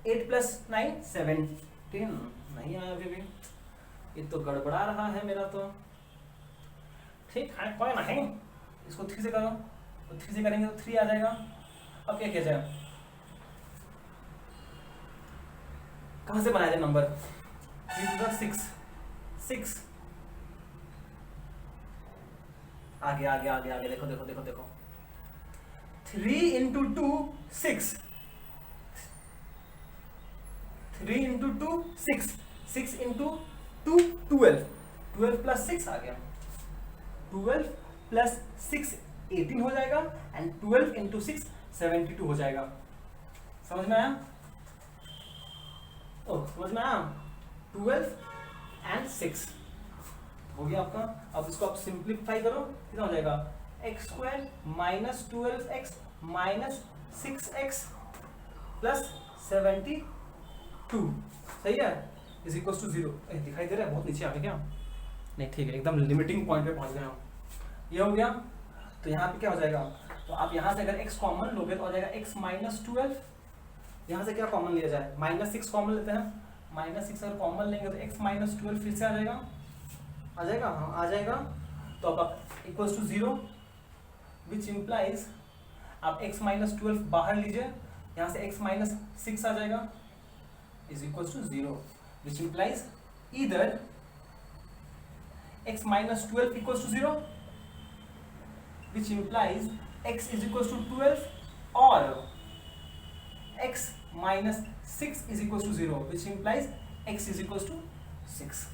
8 + 9 17 नहीं आया अभी भी, ये तो गड़बड़ा रहा है मेरा तो। ठीक है कोई नहीं, इसको 3 से करो तो 3 से करेंगे तो 3 आ जाएगा। अब क्या किया जाए, कहाँ से बनाया जाए नंबर, 3 × 6 6, आगे आगे आगे आगे देखो देखो देखो देखो, 3 × 2 6, 3 × 2 6, 6 × 2 12, 12 + 6 आ गया, 12 + 6 18 हो जाएगा एंड 12 × 6 72 हो जाएगा। समझ में आया, समझ में आया, 12 एंड 6 हो गया आपका। अब इसको आप सिंप्लीफाई करो, कितना हो जाएगा, x² minus 12x minus 6x plus 72, सही है, इज इक्वल टू 0। दिखाई दे रहा है बहुत नीचे आ गया क्या, नहीं ठीक है, एकदम लिमिटिंग पॉइंट पे पहुंच गए हम। ये हो गया, तो यहाँ पे क्या हो जाएगा, तो आप यहाँ से अगर x कॉमन लोगे तो हो जाएगा x माइनस 12, यहाँ से क्या कॉमन लिया जाए, -6 कॉमन लेते हैं, -6 अगर कॉमन लेंगे तो x माइनस 12 फिर से आ जाएगा, आ जाएगा, हाँ आ जाएगा। तो अब आप इक्वल्स टू 0 विच इम्प्लाइज आप x माइनस 12 बाहर लीजिए, यहाँ से x माइनस 6 आ जाएगा is equals to 0 which implies either x minus 12 equals to 0 which implies x is equals to 12 और x minus 6 is equals to 0 which implies x is equals to 6।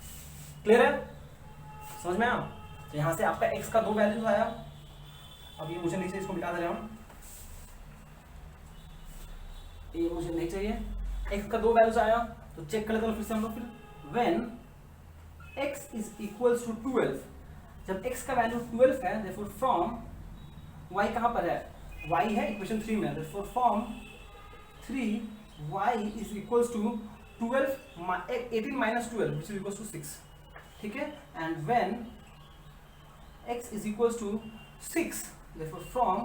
Clear है, समझ में आया। तो यहाँ से आपका x का 2 वैल्यूज आया, अब ये मुझे नीचे इसको मिटा दे रहा हूँ, ये मुझे नहीं चाहिए, x का 2 वैल्यूज आया तो चेक कर लेते हैं फिर से हम लोग। फिर when x is equals to 12, जब x का वैल्यू 12 है therefore फ्रॉम y कहाँ पर है, y है इक्वेशन 3 में, therefore from 3 y is equals to 12 18 minus 12 which is equals to 6, ठीक है। And when x is equals to 6 therefore from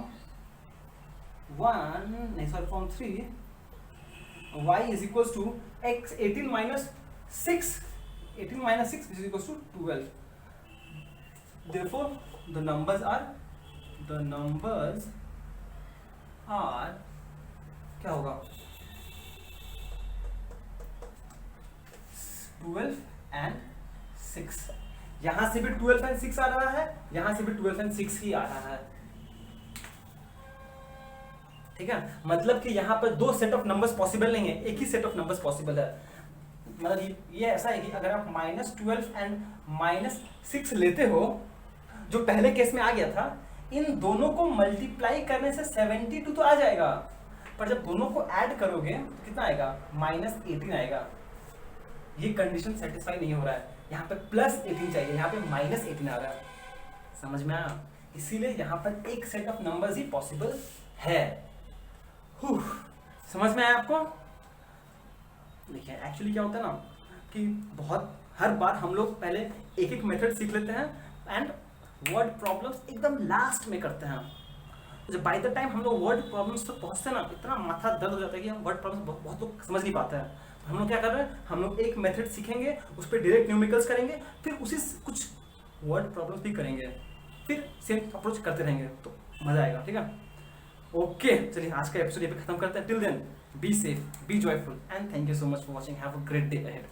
3 y is equals to x 18 minus 6 which is equals to 12. Therefore the numbers are क्या होगा 12 and 6, यहां से भी 12 and 6 आ रहा है, यहां से भी 12 and 6 ही आ रहा है। ठीक है, मतलब कि यहां पर दो सेट ऑफ नंबर्स पॉसिबल नहीं है, एक ही सेट ऑफ नंबर्स पॉसिबल है। मतलब ये ऐसा है कि अगर आप -12 एंड -6 लेते हो, जो पहले केस में आ गया था, इन दोनों को मल्टीप्लाई करने से 72 तो आ जाएगा, पर जब दोनों को ऐड करोगे तो कितना आएगा, -18 आएगा। ये कंडीशन सेटिस्फाई नहीं हो रहा है, यहाँ पे +18 चाहिए, यहाँ पे -18 आ रहा है। समझ में आया? इसीलिए यहाँ पर एक set of numbers he possible है। समझ में आया आपको? देखिए एक्चुअली क्या होता है ना कि बहुत हर बार हम लोग पहले एक एक मेथड सीख लेते हैं एंड वर्ड प्रॉब्लम्स एकदम लास्ट में करते हैं। जब बाय द टाइम हम लोग वर्ड प्रॉब्लम्स तक पहुंचते हैं ना, इतना माथा दर्द हो जाता है कि हम वर्ड प्रॉब्लम्स बहुत लोग समझ नहीं पाते हैं। तो हम लोग क्या कर रहे हैं, हम लोग एक मेथड सीखेंगे, उस पर डायरेक्ट न्यूमेरिकल्स करेंगे, फिर उसी कुछ वर्ड प्रॉब्लम्स भी करेंगे, फिर सेम अप्रोच करते रहेंगे, तो मजा आएगा। ठीक है, ओके चलिए आज का एपिसोड ये पे खत्म करते हैं। Till then be safe, be joyful and thank you so much for watching. Have a great day ahead.